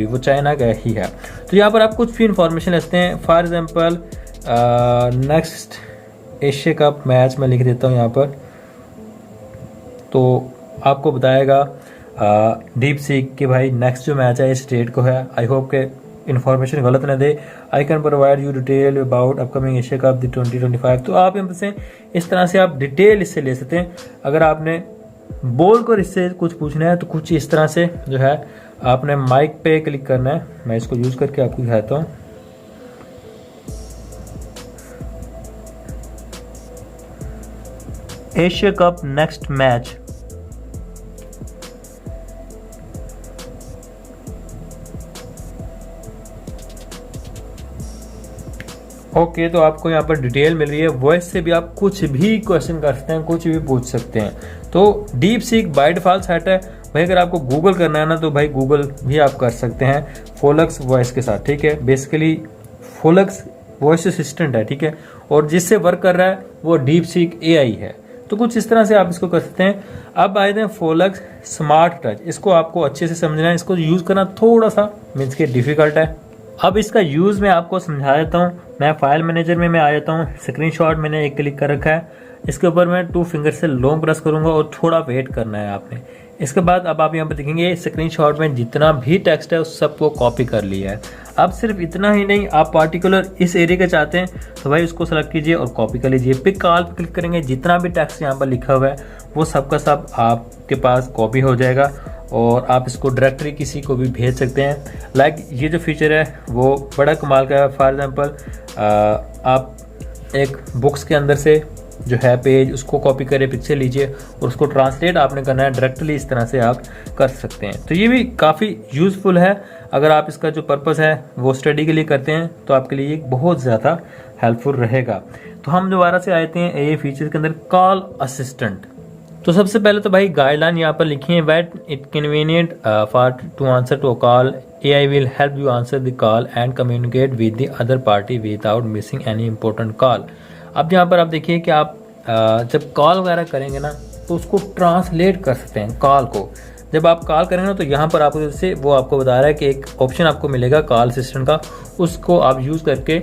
वो चाइना का ही है। तो यहाँ पर आप कुछ भी इंफॉर्मेशन लेते हैं। For example next Asia cup match मैं लिख देता हूँ यहाँ पर, तो आपको बताएगा डीप सीक कि भाई नेक्स्ट जो मैच है इस डेट को है। आई होप के इन्फॉर्मेशन गलत न दे। I can provide you detail about upcoming Asia cup the 2025। तो आप यहाँ से इस तरह से आप डिटेल इससे ले सकते हैं। अगर आपने बोल कर इससे कुछ पूछना है तो कुछ इस तरह से जो है आपने माइक पे क्लिक करना है। मैं इसको यूज करके आपको दिखाता हूँ। Asia cup next match, okay तो आपको यहाँ पर डिटेल मिल रही है। वॉइस से भी आप कुछ भी क्वेश्चन कर सकते हैं, कुछ भी पूछ सकते हैं। तो deep seek by default set है भाई। अगर आपको गूगल करना है ना तो भाई गूगल भी आप कर सकते हैं फोलेक्स वॉइस के साथ, ठीक है। बेसिकली फोलेक्स वॉइस असिस्टेंट है, ठीक है। और जिससे वर्क कर रहा है वो डीप सीक AI है। तो कुछ इस तरह से आप इसको कर सकते हैं। अब आए थे फोलेक्स स्मार्ट टच। इसको आपको अच्छे से समझना है, इसको यूज करना थोड़ा सा मीन्स के डिफिकल्ट है। अब इसका यूज मैं आपको समझा देता हूँ। मैं फाइल मैनेजर में मैं आ जाता हूँ। स्क्रीनशॉट मैंने एक क्लिक कर रखा है। इसके ऊपर मैं 2 फिंगर से लॉन्ग प्रेस करूंगा और थोड़ा वेट करना है आपने। इसके बाद अब आप यहाँ पर देखेंगे स्क्रीनशॉट में जितना भी टेक्स्ट है उस सबको कॉपी कर लिया है। अब सिर्फ इतना ही नहीं, आप पार्टिकुलर इस एरिया के चाहते हैं तो भाई उसको सेलेक्ट कीजिए और कॉपी कर लीजिए। पिक ऑल पे क्लिक करेंगे, जितना भी टेक्स्ट यहाँ पर लिखा हुआ है वो सबका सब आपके पास कॉपी हो जाएगा और आप इसको डायरेक्टली किसी को भी भेज सकते हैं। लाइक ये जो फीचर है वो बड़ा कमाल का है। फॉर एग्जांपल आप एक बुक्स के अंदर से जो है पेज उसको कॉपी करें, पिक्चर लीजिए और उसको ट्रांसलेट आपने करना है डायरेक्टली, इस तरह से आप कर सकते हैं। तो ये भी काफ़ी यूज़फुल है। अगर आप इसका जो पर्पस है वो स्टडी के लिए करते हैं तो आपके लिए ये बहुत ज़्यादा हेल्पफुल रहेगा। तो हम दोबारा से आते हैं ये फीचर के अंदर कॉल असिस्टेंट। तो सबसे पहले तो भाई गाइडलाइन यहाँ पर लिखी है, what it convenient for to answer to a call, AI will help you answer the call and communicate with the other party without missing any important call. अब यहाँ पर आप देखिए कि आप जब कॉल वगैरह करेंगे ना तो उसको ट्रांसलेट कर सकते हैं कॉल को। जब आप कॉल करेंगे ना तो यहाँ पर आपको जैसे वो आपको बता रहा है कि एक ऑप्शन आपको मिलेगा कॉल असिस्टेंट का, उसको आप यूज़ करके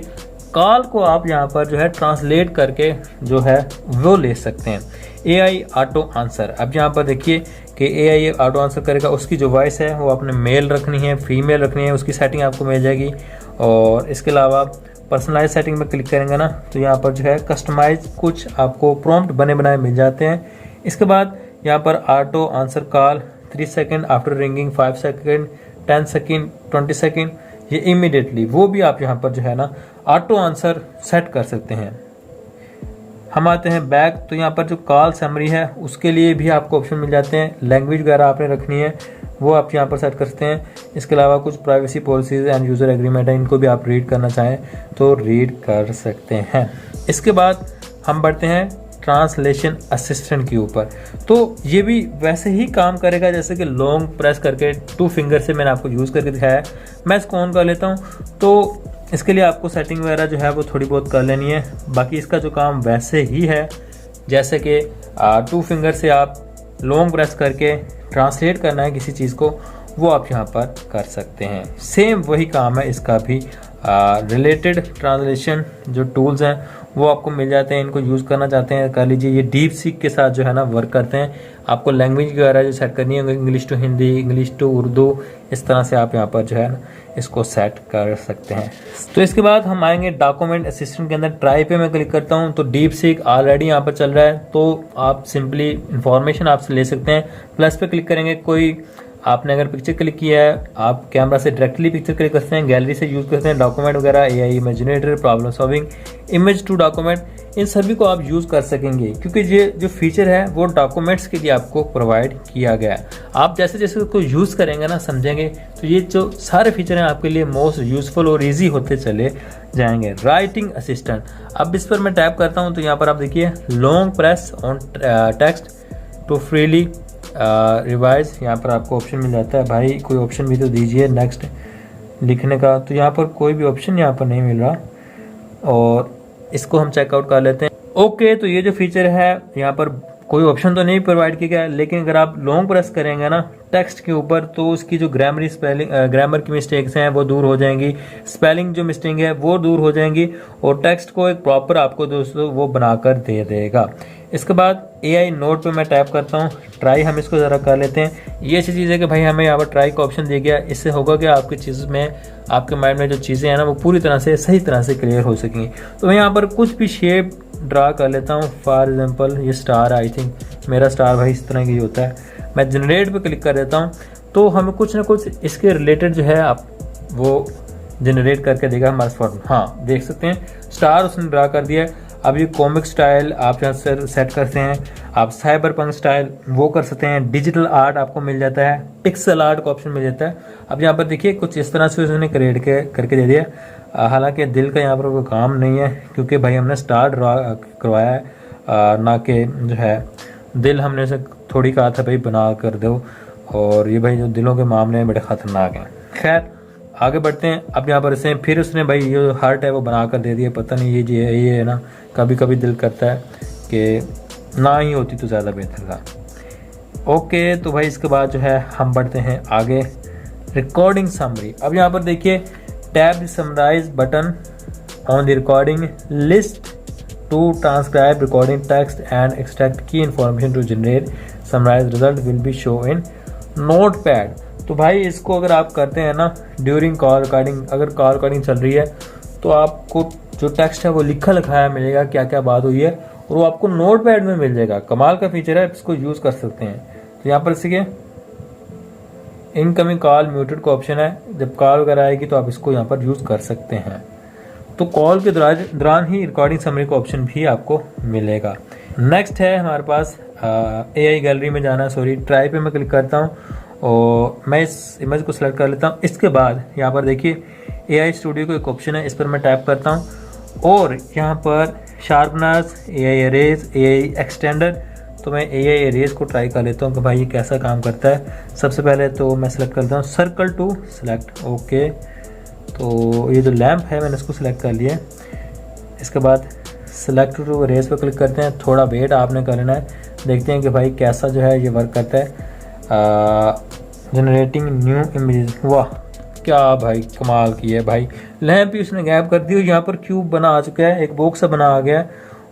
कॉल को आप यहाँ पर जो है ट्रांसलेट करके जो है वो ले सकते हैं। AI ऑटो आंसर, अब यहाँ पर देखिए कि AI ऑटो आंसर करेगा। उसकी जो वॉइस है वो आपने मेल रखनी है, फीमेल रखनी है, उसकी सेटिंग आपको मिल जाएगी। और इसके अलावा पर्सनलाइज सेटिंग में क्लिक करेंगे ना तो यहाँ पर जो है कस्टमाइज कुछ आपको प्रॉम्प्ट बने बनाए मिल जाते हैं। इसके बाद यहाँ पर auto answer call 3 second after ringing, 5 second, 10 second, 20 second, ये इमीडिएटली वो भी आप यहाँ पर जो है ना ऑटो आंसर सेट कर सकते हैं। हम आते हैं बैक, तो यहाँ पर जो कॉल समरी है उसके लिए भी आपको ऑप्शन मिल जाते हैं। लैंग्वेज वगैरह आपने रखनी है वो आप यहाँ पर सेट कर सकते हैं। इसके अलावा कुछ privacy policies end user agreement है, इनको भी आप रीड करना चाहें तो रीड कर सकते हैं। इसके बाद हम बढ़ते हैं ट्रांसलेशन असिस्टेंट के ऊपर। तो ये भी वैसे ही काम करेगा जैसे कि लॉन्ग प्रेस करके 2 फिंगर से मैंने आपको यूज़ करके दिखाया है। मैं इसको ऑन कर लेता हूँ। तो इसके लिए आपको सेटिंग वगैरह जो है वो थोड़ी बहुत कर लेनी है। बाकी इसका जो काम वैसे ही है जैसे कि 2 फिंगर से आप लॉन्ग प्रेस करके ट्रांसलेट करना है किसी चीज़ को, वो आप यहाँ पर कर सकते हैं। सेम वही काम है इसका भी। रिलेटेड ट्रांसलेशन जो टूल्स हैं वो आपको मिल जाते हैं। इनको यूज़ करना चाहते हैं कर लीजिए। ये डीप सीक के साथ जो है ना वर्क करते हैं। आपको लैंग्वेज वगैरह जो सेट करनी है, English to Hindi, English to Urdu, इस तरह से आप यहाँ पर जो है ना इसको सेट कर सकते हैं। तो इसके बाद हम आएंगे डॉक्यूमेंट असिस्टेंट के अंदर। ट्राई पे मैं क्लिक करता हूँ तो डीप सीक ऑलरेडी यहाँ पर चल रहा है, तो आप सिंपली इंफॉर्मेशन आपसे ले सकते हैं। प्लस पे क्लिक करेंगे, कोई आपने अगर पिक्चर क्लिक किया है आप कैमरा से डायरेक्टली पिक्चर क्लिक करते हैं, गैलरी से यूज़ करते हैं, डॉक्यूमेंट वगैरह, AI imaginator, problem solving, image to document, इन सभी को आप यूज़ कर सकेंगे क्योंकि ये जो फीचर है वो डॉक्यूमेंट्स के लिए आपको प्रोवाइड किया गया है। आप जैसे जैसे उसको यूज़ करेंगे ना, समझेंगे, तो ये जो सारे फीचर हैं आपके लिए मोस्ट यूजफुल और ईजी होते चले जाएंगे। राइटिंग असिस्टेंट, अब इस पर मैं टैप करता हूँ तो यहाँ पर आप देखिए long press on text to freely revise, यहाँ पर आपको ऑप्शन मिल जाता है। भाई कोई ऑप्शन भी तो दीजिए नेक्स्ट लिखने का, तो यहाँ पर कोई भी ऑप्शन यहाँ पर नहीं मिल रहा और इसको हम चेकआउट कर लेते हैं। ओके, तो ये जो फीचर है यहाँ पर कोई ऑप्शन तो नहीं प्रोवाइड किया गया है, लेकिन अगर आप लॉन्ग प्रेस करेंगे ना टेक्स्ट के ऊपर तो उसकी जो ग्रामर की मिस्टेक्स हैं वो दूर हो जाएंगी, स्पेलिंग जो मिस्टेक है वो दूर हो जाएंगी और टेक्स्ट को एक प्रॉपर आपको दोस्तों वो बनाकर दे देगा। इसके बाद एआई नोट पे मैं टैप करता हूँ। ट्राई हम इसको ज़रा कर लेते हैं। ये अच्छी चीज़ है कि भाई हमें यहाँ पर ट्राई का ऑप्शन दिया गया। इससे होगा कि आपकी चीज़ में, आपके माइंड में जो चीज़ें हैं ना वो पूरी तरह से सही तरह से क्लियर हो सकेंगी। तो मैं यहाँ पर कुछ भी शेप ड्रा कर लेता हूँ। फॉर एग्जांपल ये स्टार, आई थिंक मेरा स्टार भाई इस तरह की होता है। मैं जनरेट पे क्लिक कर देता हूँ तो हमें कुछ ना कुछ इसके रिलेटेड जो है आप वो जनरेट करके देगा हमारे फॉर्म। हाँ, देख सकते हैं स्टार उसने ड्रा कर दिया है। अब ये कॉमिक स्टाइल आप यहाँ से सेट करते हैं, आप साइबर पंक स्टाइल वो कर सकते हैं। डिजिटल आर्ट आपको मिल जाता है, पिक्सल आर्ट का ऑप्शन मिल जाता है। अब यहाँ पर देखिए कुछ इस तरह से उसने क्रिएट करके दे दिया। हालांकि दिल का यहाँ पर कोई काम नहीं है क्योंकि भाई हमने स्टार ड्रा करवाया है, ना कि जो है दिल हमने से थोड़ी कहा था भाई बना कर दो। और ये भाई जो दिलों के मामले में बड़े ख़तरनाक हैं। खैर आगे बढ़ते हैं। अब यहाँ पर इसे फिर उसने भाई ये हार्ट है वो बना कर दे दिया। पता नहीं ये है ना, कभी कभी दिल करता है कि ना ही होती तो ज़्यादा बेहतर था। ओके, तो भाई इसके बाद जो है हम बढ़ते हैं आगे। रिकॉर्डिंग समरी, अब यहाँ पर देखिए tap summarize button on the recording list to transcribe recording text and extract key information to generate summarize result will be show in notepad. तो भाई इसको अगर आप करते हैं ना ड्यूरिंग कॉल रिकॉर्डिंग, अगर कॉल रिकॉर्डिंग चल रही है तो आपको जो टेक्स्ट है वो लिखा लिखाया मिलेगा, क्या क्या बात हुई है, और वो आपको नोटपैड में मिल जाएगा। कमाल का फीचर है, इसको यूज़ कर सकते हैं। तो यहाँ पर सीखिए इनकमिंग कॉल म्यूटेड का ऑप्शन है, जब कॉल वगैरह आएगी तो आप इसको यहाँ पर यूज़ कर सकते हैं। तो कॉल के दौरान ही रिकॉर्डिंग समरी का ऑप्शन भी आपको मिलेगा। नेक्स्ट है हमारे पास एआई गैलरी में जाना, सॉरी ट्राई पे मैं क्लिक करता हूँ और मैं इस इमेज को सिलेक्ट कर लेता हूँ। इसके बाद यहाँ पर देखिए एआई स्टूडियो को एक ऑप्शन है, इस पर मैं टैप करता हूँ और यहाँ पर sharpeners, AI arrays, AI extender, तो मैं एआई एरेज को ट्राई कर लेता हूँ कि भाई ये कैसा काम करता है। सबसे पहले तो मैं सेलेक्ट करता हूँ सर्कल टू सिलेक्ट। ओके, तो ये जो लैंप है मैंने इसको सिलेक्ट कर लिया। इसके बाद सेलेक्ट टू एरेज पर क्लिक करते हैं। थोड़ा वेट आपने करना है, देखते हैं कि भाई कैसा जो है ये वर्क करता है। जनरेटिंग न्यू इमेज, वाह क्या भाई कमाल की है भाई। लैंप भी उसने गैप कर दी और यहाँ पर क्यूब बना आ चुका है, एक बॉक्स बना आ गया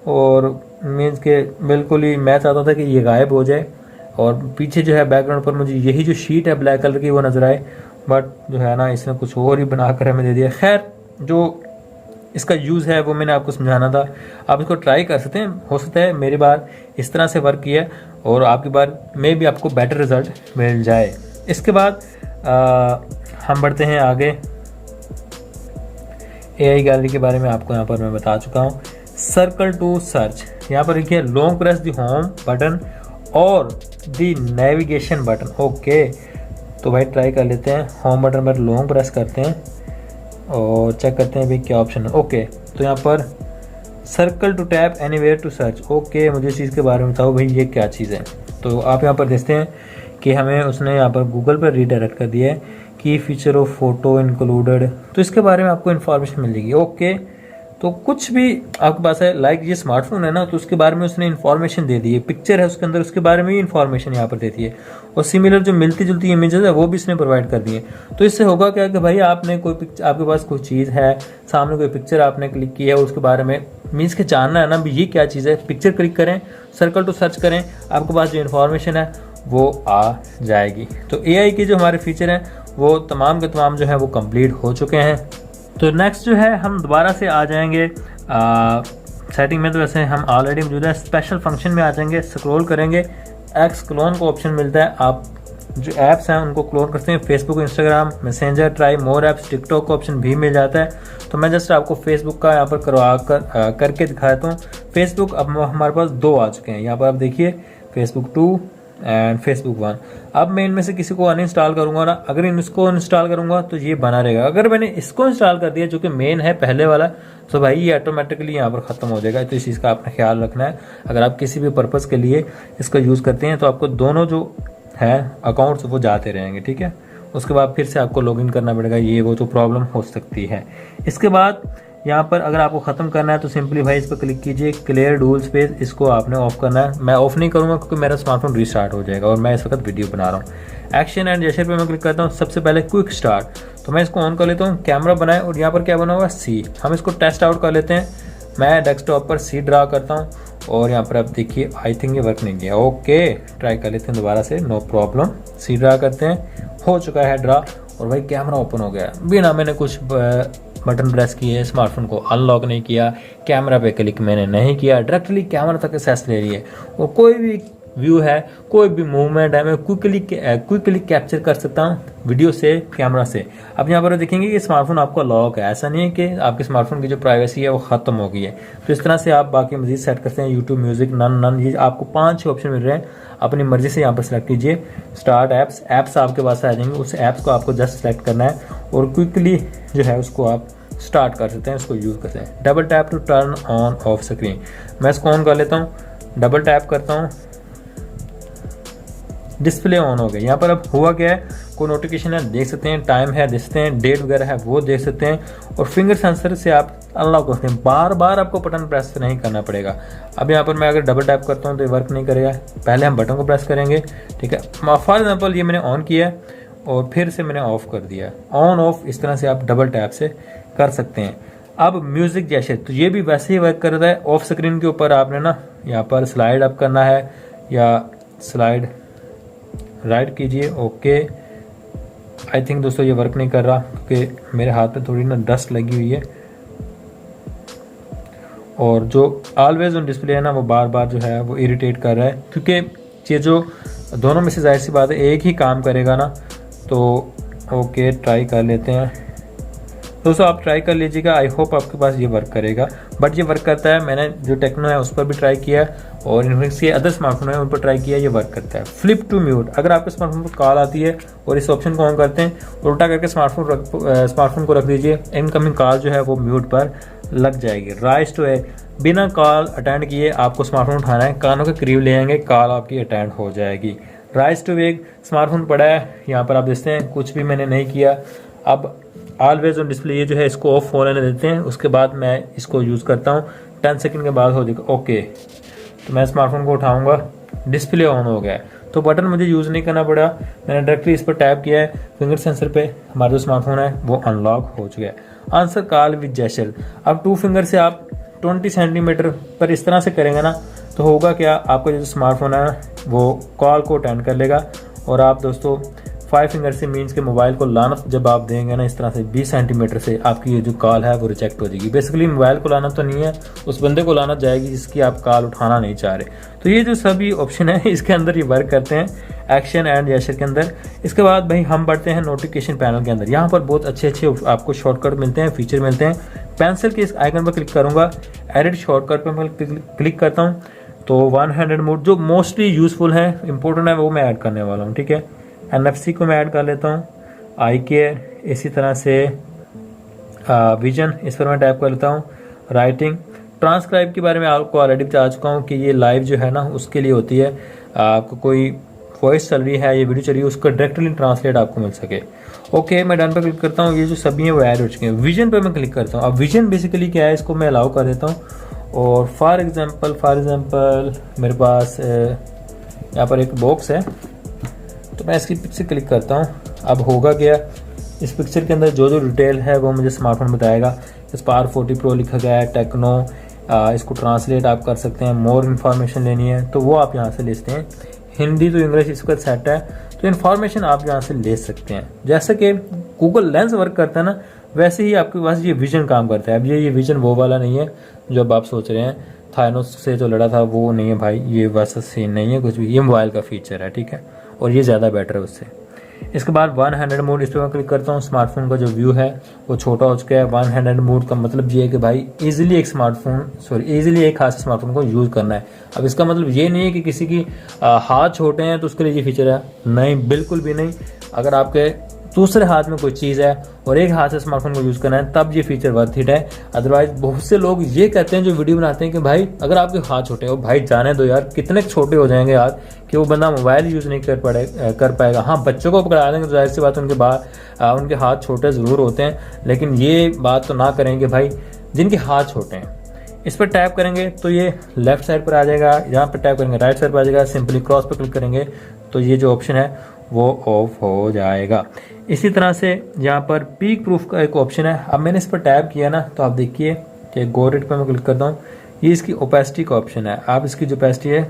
और मीन्स के बिल्कुल ही मैं चाहता था कि ये गायब हो जाए और पीछे जो है बैकग्राउंड पर मुझे यही जो शीट है ब्लैक कलर की वो नजर आए, बट जो है ना इसने कुछ और ही बनाकर हमें दे दिया। खैर जो इसका यूज़ है वो मैंने आपको समझाना था, आप इसको ट्राई कर सकते हैं। हो सकता है मेरी बार इस तरह से वर्क किया और आपकी बार में भी आपको बेटर रिजल्ट मिल जाए। इसके बाद हम बढ़ते हैं आगे। AI गैलरी के बारे में आपको यहाँ पर मैं बता चुका हूँ। सर्कल टू सर्च, यहाँ पर लिखिए long press the home button और द नेविगेशन बटन। ओके, तो भाई ट्राई कर लेते हैं। होम बटन पर लॉन्ग प्रेस करते हैं और चेक करते हैं भाई क्या ऑप्शन है। ओके, तो यहाँ पर circle to tap anywhere to search. Okay, मुझे इस चीज़ के बारे में बताओ भाई ये क्या चीज़ है। तो आप यहाँ पर देखते हैं कि हमें उसने यहाँ पर गूगल पर रीडायरेक्ट कर दिया है कि फीचर ऑफ फोटो इंक्लूडेड, तो इसके बारे में आपको इन्फॉर्मेशन मिल जाएगी। ओके, तो कुछ भी आपके पास है, लाइक ये स्मार्टफोन है ना, तो उसके बारे में उसने इन्फॉर्मेशन दे दी है। पिक्चर है उसके अंदर, उसके बारे में भी इन्फॉर्मेशन यहाँ पर देती है। और सिमिलर जो मिलती जुलती इमेजेस है वो भी इसने प्रोवाइड कर दी है। तो इससे होगा क्या कि भाई आपने कोई पिक्चर, आपके पास कोई चीज़ है, सामने कोई पिक्चर आपने क्लिक की है, उसके बारे में मीन्स के जानना है ना भी ये क्या चीज़ है, पिक्चर क्लिक करें, सर्कल टू सर्च करें, आपके पास जो इन्फॉर्मेशन है वो आ जाएगी। तो AI के जो हमारे फीचर हैं वो तमाम के तमाम जो है वो कंप्लीट हो चुके हैं। तो नेक्स्ट जो है हम दोबारा से आ जाएंगे सेटिंग में, तो वैसे हम ऑलरेडी मौजूद है। स्पेशल फंक्शन में आ जाएंगे, स्क्रॉल करेंगे, एक्स क्लोन को ऑप्शन मिलता है। आप जो ऐप्स हैं उनको क्लोन करते हैं, फेसबुक, इंस्टाग्राम, मैसेंजर, ट्राई मोर ऐप्स, टिकटॉक का ऑप्शन भी मिल जाता है। तो मैं जस्ट आपको फेसबुक का यहाँ पर करके दिखाता हूँ। फेसबुक अब हमारे पास 2 आ चुके हैं। यहाँ पर आप देखिए फेसबुक 2 एंड फेसबुक 1। अब मैं इनमें से किसी को अनइंस्टॉल करूंगा ना, अगर इसको इंस्टॉल करूंगा तो ये बना रहेगा। अगर मैंने इसको इंस्टॉल कर दिया जो कि मेन है पहले वाला, तो भाई ये ऑटोमेटिकली यहाँ पर ख़त्म हो जाएगा। तो इस चीज़ का आपने ख्याल रखना है। अगर आप किसी भी पर्पज़ के लिए इसका यूज़ करते हैं तो आपको दोनों जो है अकाउंट्स वो जाते रहेंगे, ठीक है। उसके बाद फिर से आपको लॉगिन करना पड़ेगा, ये वो तो प्रॉब्लम हो सकती है। इसके बाद यहाँ पर अगर आपको ख़त्म करना है तो सिंपली भाई इस पर क्लिक कीजिए, क्लियर डुअल स्पेस, इसको आपने ऑफ करना है। मैं ऑफ नहीं करूँगा क्योंकि मेरा स्मार्टफोन रीस्टार्ट हो जाएगा और मैं इस वक्त वीडियो बना रहा हूँ। एक्शन एंड जेस्चर पे मैं क्लिक करता हूँ। सबसे पहले क्विक स्टार्ट, तो मैं इसको ऑन कर लेता हूँ। कैमरा बनाए और यहाँ पर क्या बना हुआ है सी, हम इसको टेस्ट आउट कर लेते हैं। मैं डेस्कटॉप पर सी ड्रा करता हूँ और यहाँ पर आप देखिए आई थिंक ये वर्क नहीं किया। ओके, ट्राई कर लेते हैं दोबारा से, नो प्रॉब्लम। सी ड्रा करते हैं, हो चुका है ड्रा और भाई कैमरा ओपन हो गया बिना मैंने कुछ बटन प्रेस किए, स्मार्टफोन को अनलॉक नहीं किया, कैमरा पे क्लिक मैंने नहीं किया, डायरेक्टली कैमरा तक एक्सेस ले रही है। और कोई भी व्यू है, कोई भी मूवमेंट है, मैं क्विकली कैप्चर कर सकता हूँ वीडियो से, कैमरा से। अब यहाँ पर देखेंगे कि स्मार्टफोन आपका लॉक है, ऐसा नहीं है कि आपके स्मार्टफोन की जो प्राइवेसी है वो खत्म हो गई है। तो इस तरह से आप बाकी मजीद सेट करते हैं। यूट्यूब म्यूजिक, नन, ये आपको 5-6 ऑप्शन मिल रहे हैं, अपनी मर्जी से यहाँ पर सेलेक्ट कीजिए। स्टार्ट ऐप्स आपके पास आ जाएंगे, उस ऐप्स को आपको जस्ट सेलेक्ट करना है और क्विकली जो है उसको आप स्टार्ट कर सकते हैं, इसको यूज़ करते हैं। Double tap to turn on off screen, मैं इसको ऑन कर लेता हूँ, डबल टैप करता हूँ, डिस्प्ले ऑन हो गया। यहाँ पर अब हुआ क्या है, कोई नोटिफिकेशन है देख सकते हैं, टाइम है देख सकते हैं, डेट वगैरह है वो देख सकते हैं और फिंगर सेंसर से आप अनलॉक कर सकते हैं। बार बार आपको बटन प्रेस नहीं करना पड़ेगा। अब यहाँ पर मैं अगर डबल टैप करता हूँ तो ये वर्क नहीं करेगा, पहले हम बटन को प्रेस करेंगे, ठीक है। फॉर एग्जाम्पल ये मैंने ऑन किया और फिर से मैंने ऑफ कर दिया, ऑन ऑफ इस तरह से आप डबल टैप से कर सकते हैं। अब म्यूजिक जैसे, तो ये भी वैसे ही वर्क करता है। ऑफ स्क्रीन के ऊपर आपने ना यहाँ पर स्लाइड अप करना है या स्लाइड राइट कीजिए। ओके, आई थिंक दोस्तों ये वर्क नहीं कर रहा क्योंकि मेरे हाथ पे थोड़ी ना डस्ट लगी हुई है और जो ऑलवेज ऑन डिस्प्ले है ना वो बार बार जो है वो इरिटेट कर रहा है, क्योंकि ये जो दोनों में से जाहिर सी बात है एक ही काम करेगा ना। तो ओके, ट्राई कर लेते हैं दोस्तों, आप ट्राई कर लीजिएगा। आई होप आपके पास ये वर्क करेगा, बट ये वर्क करता है। मैंने जो टेक्नो है उस पर भी ट्राई किया और इन्फिनिक्स के अदर स्मार्टफोन है उन पर ट्राई किया, ये वर्क करता है। फ्लिप टू म्यूट, अगर आपके स्मार्टफोन पर कॉल आती है और इस ऑप्शन को ऑन करते हैं, उल्टा करके स्मार्टफोन को रख दीजिए, इनकमिंग कॉल जो है वो म्यूट पर लग जाएगी। राइज टू है, बिना कॉल अटेंड किए आपको स्मार्टफोन उठाना है, कानों के करीब ले आएंगे, कॉल आपकी अटेंड हो जाएगी। राइज टू वेक, स्मार्टफोन पड़ा है, यहाँ पर आप देखते हैं कुछ भी मैंने नहीं किया। अब ऑलवेज ऑन डिस्प्ले ये जो है इसको ऑफ होने देते हैं, उसके बाद मैं इसको यूज़ करता हूँ। 10 सेकंड के बाद हो जाएगा। ओके, तो मैं स्मार्टफोन को उठाऊंगा, डिस्प्ले ऑन हो गया है, तो बटन मुझे यूज़ नहीं करना पड़ा, मैंने डायरेक्टली इस पर टैप किया है, फिंगर सेंसर पे हमारा जो स्मार्टफोन है वो अनलॉक हो चुका है। आंसर कॉल विद जेस्चर, अब 2 फिंगर से आप 20 सेंटीमीटर पर इस तरह से करेंगे ना तो होगा क्या, आपका जो स्मार्टफोन है वो कॉल को अटेंड कर लेगा और आप दोस्तों 5 फिंगर से मीन्स के मोबाइल को लाना जब आप देंगे ना इस तरह से 20 सेंटीमीटर से, आपकी ये जो कॉल है वो रिजेक्ट हो जाएगी। बेसिकली मोबाइल को लाना तो नहीं है, उस बंदे को लाना जाएगी जिसकी आप कॉल उठाना नहीं चाह रहे। तो ये जो सभी ऑप्शन है इसके अंदर ये वर्क करते हैं, एक्शन एंड जेस्चर के अंदर। इसके बाद भाई हम बढ़ते हैं नोटिफिकेशन पैनल के अंदर। यहाँ पर बहुत अच्छे अच्छे आपको शॉर्टकट मिलते हैं, फीचर मिलते हैं। पेंसिल के इस आइकन पर क्लिक करूंगा, एडिट शॉर्टकट पर मैं क्लिक करता हूँ, तो वन हैंडेड मोड जो मोस्टली यूजफुल है, इंपॉर्टेंट है, वो मैं ऐड करने वाला हूँ। ठीक है, NFC को मैं ऐड कर लेता हूँ, आई केयर, इसी तरह से विजन, इस पर मैं टैप कर लेता हूँ, राइटिंग। ट्रांसक्राइब के बारे में आपको ऑलरेडी बता चुका हूँ कि ये लाइव जो है ना उसके लिए होती है, आपको कोई वॉइस चल रही है, ये वीडियो चल रही है, उसका डायरेक्टली ट्रांसलेट आपको मिल सके। ओके, मैं डन पर क्लिक करता हूँ, ये जो सभी हैं वो ऐड हो चुके हैं। विजन पर मैं क्लिक करता हूँ। अब विजन बेसिकली क्या है, इसको मैं अलाउ कर देता हूँ, और फॉर एग्जांपल मेरे पास यहाँ पर एक बॉक्स है, तो मैं इसकी पिक्चर क्लिक करता हूँ। अब होगा क्या, इस पिक्चर के अंदर जो जो डिटेल है वो मुझे स्मार्टफोन बताएगा। इस पर R40 Pro लिखा गया है, टेक्नो, इसको ट्रांसलेट आप कर सकते हैं, मोर इन्फॉर्मेशन लेनी है तो वो आप यहाँ से ले सकते हैं। हिंदी तो इंग्लिश इसका सेट है, तो इन्फॉर्मेशन आप यहाँ से ले सकते हैं। जैसे कि गूगल लेंस वर्क करता है ना, वैसे ही आपके पास ये विजन काम करता है। अब ये विजन वो वाला नहीं है जो अब आप सोच रहे हैं, थानोस से जो लड़ा था वो नहीं है भाई, ये वैसा सीन नहीं है कुछ भी, ये मोबाइल का फीचर है। ठीक है, और ये ज़्यादा बेटर है उससे। इसके बाद वन हैंडेड मोड, इस पर मैं क्लिक करता हूँ। स्मार्टफोन का जो व्यू है वो छोटा हो चुका है। वन हैंडेड मोड का मतलब ये है कि भाई इजीली एक हाथ से स्मार्टफोन को यूज़ करना है। अब इसका मतलब ये नहीं है कि किसी की हाथ छोटे हैं तो उसके लिए ये फीचर है, नहीं, बिल्कुल भी नहीं। अगर आपके दूसरे हाथ में कोई चीज़ है और एक हाथ से स्मार्टफोन को यूज़ करना है तब ये फीचर वर्थ इट है। अदरवाइज बहुत से लोग ये कहते हैं जो वीडियो बनाते हैं कि भाई अगर आपके हाथ छोटे हो, भाई जाने दो यार, कितने छोटे हो जाएंगे हाथ कि वो बंदा मोबाइल यूज़ नहीं कर पाएगा। हाँ, बच्चों को पकड़ा देंगे तो जाहिर सी बात उनके हाथ छोटे ज़रूर होते हैं, लेकिन ये बात तो ना करेंगे भाई जिनके हाथ छोटे हैं। इस पर टैप करेंगे तो ये लेफ्ट साइड पर आ जाएगा, यहाँ पर टैप करेंगे राइट साइड पर आ जाएगा। सिंपली क्रॉस पर क्लिक करेंगे तो ये जो ऑप्शन है वो ऑफ हो जाएगा। इसी तरह से यहाँ पर पीक प्रूफ का एक ऑप्शन है। अब मैंने इस पर टैप किया ना तो आप देखिए कि गो रेट पर मैं क्लिक करता हूँ, ये इसकी ओपेसिटी का ऑप्शन है। आप इसकी जो ओपेसिटी है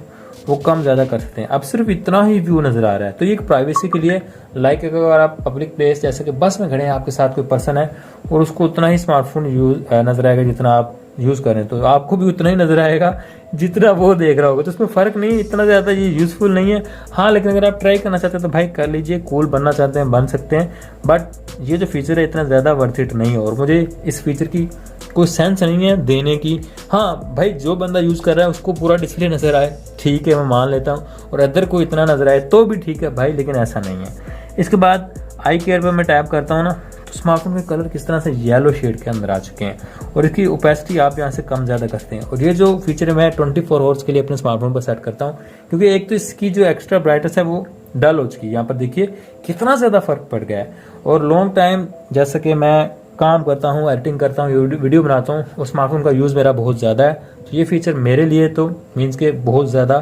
वो कम ज़्यादा कर सकते हैं। अब सिर्फ इतना ही व्यू नज़र आ रहा है, तो ये एक प्राइवेसी के लिए, लाइक अगर आप पब्लिक प्लेस जैसे कि बस में खड़े हैं, आपके साथ कोई पर्सन है और उसको उतना ही स्मार्टफोन यूज नज़र आएगा जितना आप यूज़ करें, तो आपको भी उतना ही नज़र आएगा जितना वो देख रहा होगा। तो इसमें फ़र्क नहीं, इतना ज़्यादा ये यूज़फुल नहीं है। हाँ, लेकिन अगर आप ट्राई करना चाहते हैं तो भाई कर लीजिए, कूल बनना चाहते हैं बन सकते हैं, बट ये जो फीचर है इतना ज़्यादा वर्थ इट नहीं है और मुझे इस फीचर की कोई सेंस नहीं है देने की। हाँ भाई, जो बंदा यूज़ कर रहा है उसको पूरा डिस्प्ले नज़र आए, ठीक है, मैं मान लेता हूँ, और अदर को इतना नज़र आए तो भी ठीक है भाई, लेकिन ऐसा नहीं है। इसके बाद आई केयर पर मैं टैप करता हूँ ना, तो स्मार्टफोन के कलर किस तरह से येलो शेड के अंदर आ चुके हैं और इसकी ओपेसिटी आप यहाँ से कम ज़्यादा करते हैं। और ये जो फीचर है मैं 24 आवर्स के लिए अपने स्मार्टफोन पर सेट करता हूँ, क्योंकि एक तो इसकी जो एक्स्ट्रा ब्राइटनेस है वो डल हो चुकी है। यहाँ पर देखिए कितना ज़्यादा फर्क पड़ गया है। और लॉन्ग टाइम जैसे कि मैं काम करता हूँ, एडिटिंग करता हूँ, वीडियो बनाता हूँ, और स्मार्टफोन का यूज़ मेरा बहुत ज़्यादा है, तो ये फीचर मेरे लिए तो मीन्स के बहुत ज़्यादा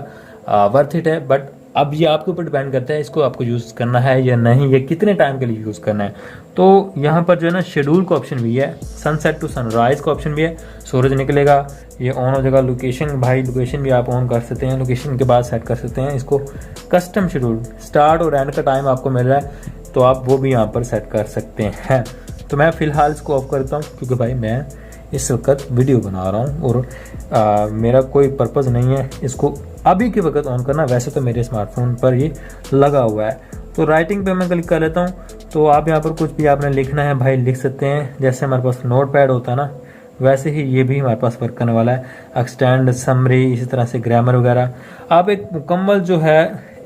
वर्थ इट है। बट अब ये आपके ऊपर डिपेंड करता है इसको आपको यूज़ करना है या नहीं, या कितने टाइम के लिए यूज़ करना है। तो यहाँ पर जो है ना शेड्यूल का ऑप्शन भी है, सनसेट टू सनराइज का ऑप्शन भी है, सूरज निकलेगा ये ऑन हो जाएगा। लोकेशन, भाई लोकेशन भी आप ऑन कर सकते हैं, लोकेशन के बाद सेट कर सकते हैं इसको। कस्टम शेड्यूल, स्टार्ट और एंड का टाइम आपको मिल रहा है तो आप वो भी यहाँ पर सेट कर सकते हैं। तो मैं फ़िलहाल इसको ऑफ करता हूँ क्योंकि भाई मैं इस वक्त वीडियो बना रहा हूँ और मेरा कोई पर्पज़ नहीं है इसको अभी के वक्त ऑन करना। वैसे तो मेरे स्मार्टफोन पर ये लगा हुआ है। तो राइटिंग पे मैं क्लिक कर लेता हूँ, तो आप यहाँ पर कुछ भी आपने लिखना है भाई लिख सकते हैं। जैसे हमारे पास नोट पैड होता है ना, वैसे ही ये भी हमारे पास वर्क करने वाला है। एक्सटेंड, समरी, इसी तरह से ग्रामर वगैरह आप एक मुकम्मल जो है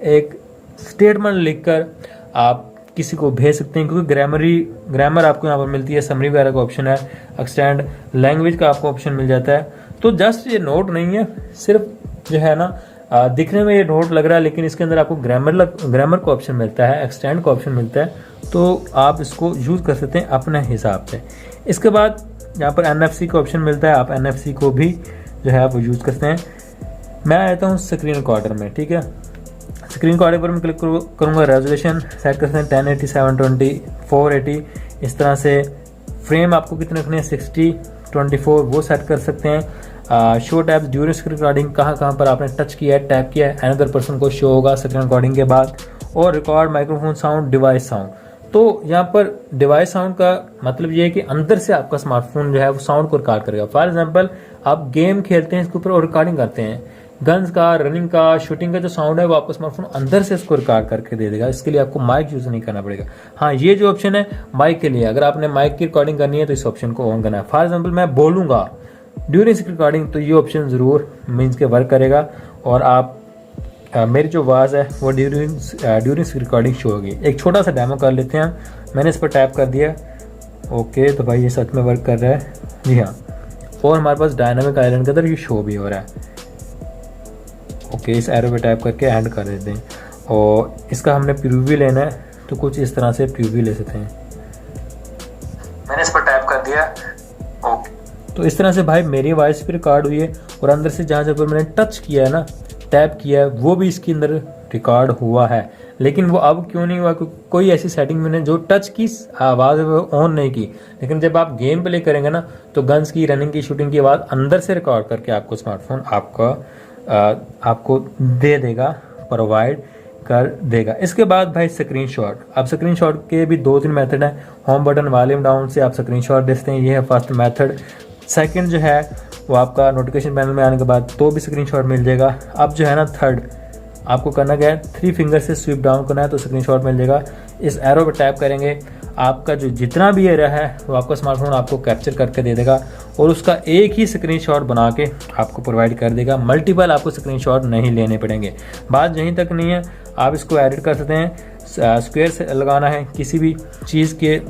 एक स्टेटमेंट लिखकर आप किसी को भेज सकते हैं, क्योंकि ग्रामर आपको यहाँ पर मिलती है, समरी वगैरह का ऑप्शन है, एक्सटेंड लैंग्वेज का आपको ऑप्शन मिल जाता है। तो जस्ट ये नोट नहीं है, सिर्फ जो है ना दिखने में ये नोट लग रहा है, लेकिन इसके अंदर आपको ग्रामर का ऑप्शन मिलता है, एक्सटेंड का ऑप्शन मिलता है, तो आप इसको यूज़ कर सकते हैं अपने हिसाब से। इसके बाद यहाँ पर NFC का ऑप्शन मिलता है, आप NFC को भी जो है आप यूज़ करते हैं। मैं आता हूँ स्क्रीन रिकॉर्डर में, ठीक है। स्क्रीन रिकॉर्डर पर मैं क्लिक करूँगा, रेजोल्यूशन सेट कर सकते हैं 1080, 720, 480। इस तरह से फ्रेम आपको कितने रखने हैं, 60, 24 वो सेट कर सकते हैं। Show tabs during screen recording, कहाँ पर आपने टच किया है, टैप किया है, अनदर पर्सन को शो होगा स्क्रीन रिकॉर्डिंग के बाद। और record microphone sound, device sound. तो यहाँ पर डिवाइस साउंड का मतलब ये है कि अंदर से आपका स्मार्टफोन जो है वो साउंड को रिकॉर्ड करेगा। फॉर एग्जांपल आप गेम खेलते हैं इसके ऊपर और रिकॉर्डिंग करते हैं, गन्स का, रनिंग का, शूटिंग का जो साउंड है वो आपको स्मार्टफोन अंदर से इसको रिकॉर्ड करके दे देगा। इसके लिए आपको माइक यूज नहीं करना पड़ेगा। हाँ, ये जो ऑप्शन है माइक के लिए, अगर आपने माइक की रिकॉर्डिंग करनी है तो इस ऑप्शन को ऑन करना है। फॉर एग्जाम्पल मैं बोलूंगा ड्यूरिंग रिकॉर्डिंग तो ये ऑप्शन जरूर मीन्स के वर्क करेगा और आप मेरी जो आवाज़ है वो ड्यूरिंग रिकॉर्डिंग शो होगी। एक छोटा सा डेमो कर लेते हैं। मैंने इस पर टैप कर दिया। ओके, तो भाई ये सच में वर्क कर रहा है। जी हाँ, और हमारे पास डायनामिक आइलैंड के अंदर ये शो भी हो रहा है। ओके, इस एरो पे टैप करके एंड कर देते हैं और इसका हमने प्रीव्यू लेना है तो कुछ इस तरह से प्रीव्यू ले सकते हैं। मैंने इस पर टैप कर दिया। ओके, तो इस तरह से भाई मेरी वॉइस भी रिकॉर्ड हुई है और अंदर से जहाँ जहाँ पर मैंने टच किया है ना, टैप किया है, वो भी इसके अंदर रिकॉर्ड हुआ है। लेकिन वो अब क्यों नहीं हुआ? क्योंकि कोई ऐसी सेटिंग मैंने जो टच की आवाज़ वो ऑन नहीं की। लेकिन जब आप गेम प्ले करेंगे ना तो गन्स की, रनिंग की, शूटिंग की आवाज़ अंदर से रिकॉर्ड करके आपको स्मार्टफोन आपको दे देगा, प्रोवाइड कर देगा। इसके बाद भाई स्क्रीनशॉट। अब स्क्रीनशॉट के भी 2-3 मेथड हैं। होम बटन वॉल्यूम डाउन से आप स्क्रीनशॉट देखते हैं, ये है फर्स्ट मेथड। सेकंड जो है वो आपका नोटिफिकेशन पैनल में आने के बाद तो भी स्क्रीनशॉट मिल जाएगा। अब जो है ना थर्ड, आपको करना क्या है, 3 फिंगर से स्वीप डाउन करना है तो स्क्रीनशॉट मिल जाएगा। इस एरो पर टैप करेंगे, आपका जो जितना भी एरिया है वो आपका स्मार्टफोन आपको कैप्चर करके दे देगा और उसका एक ही स्क्रीनशॉट बना के आपको प्रोवाइड कर देगा। मल्टीपल आपको स्क्रीनशॉट नहीं लेने पड़ेंगे। बात यहीं तक नहीं है, आप इसको एडिट कर सकते हैं। स्क्वायर से लगाना है, किसी भी चीज़ के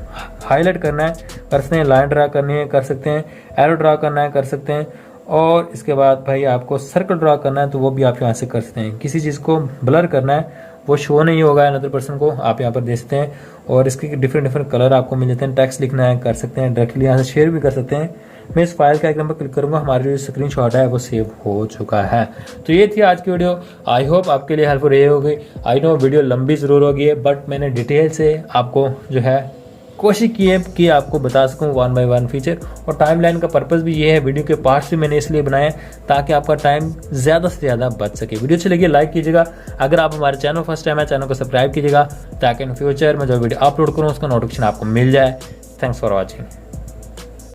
हाईलाइट करना है कर सकते हैं, लाइन ड्रा करनी है कर सकते हैं, एरो ड्रा करना है कर सकते हैं, और इसके बाद भाई आपको सर्कल ड्रा करना है तो वो भी आप यहाँ से कर सकते हैं। किसी चीज़ को ब्लर करना है, वो शो नहीं होगा अनदर पर्सन को, आप यहाँ पर देख सकते हैं। और इसके डिफरेंट कलर आपको मिल जाते हैं। टेक्स्ट लिखना है कर सकते हैं, डायरेक्टली यहाँ से शेयर भी कर सकते हैं। मैं इस फाइल का एक नंबर क्लिक करूंगा, हमारी जो स्क्रीनशॉट है वो सेव हो चुका है। तो ये थी आज की वीडियो। आई होप आपके लिए हेल्पफुल रही होगी। आई नो वीडियो लंबी ज़रूर होगी है, बट मैंने डिटेल से आपको जो है कोशिश की है कि आपको बता सकूं 1 बाय 1 फीचर। और टाइमलाइन का पर्पस भी ये है, वीडियो के पार्ट्स भी मैंने इसलिए बनाए ताकि आपका टाइम ज़्यादा से ज़्यादा बच सके। वीडियो अच्छी लगी लाइक कीजिएगा। अगर आप हमारे चैनल फर्स्ट टाइम है, चैनल को सब्सक्राइब कीजिएगा ताकि इन फ्यूचर में जो वीडियो अपलोड करूँ उसका नोटिफिकेशन आपको मिल जाए। Thanks for watching.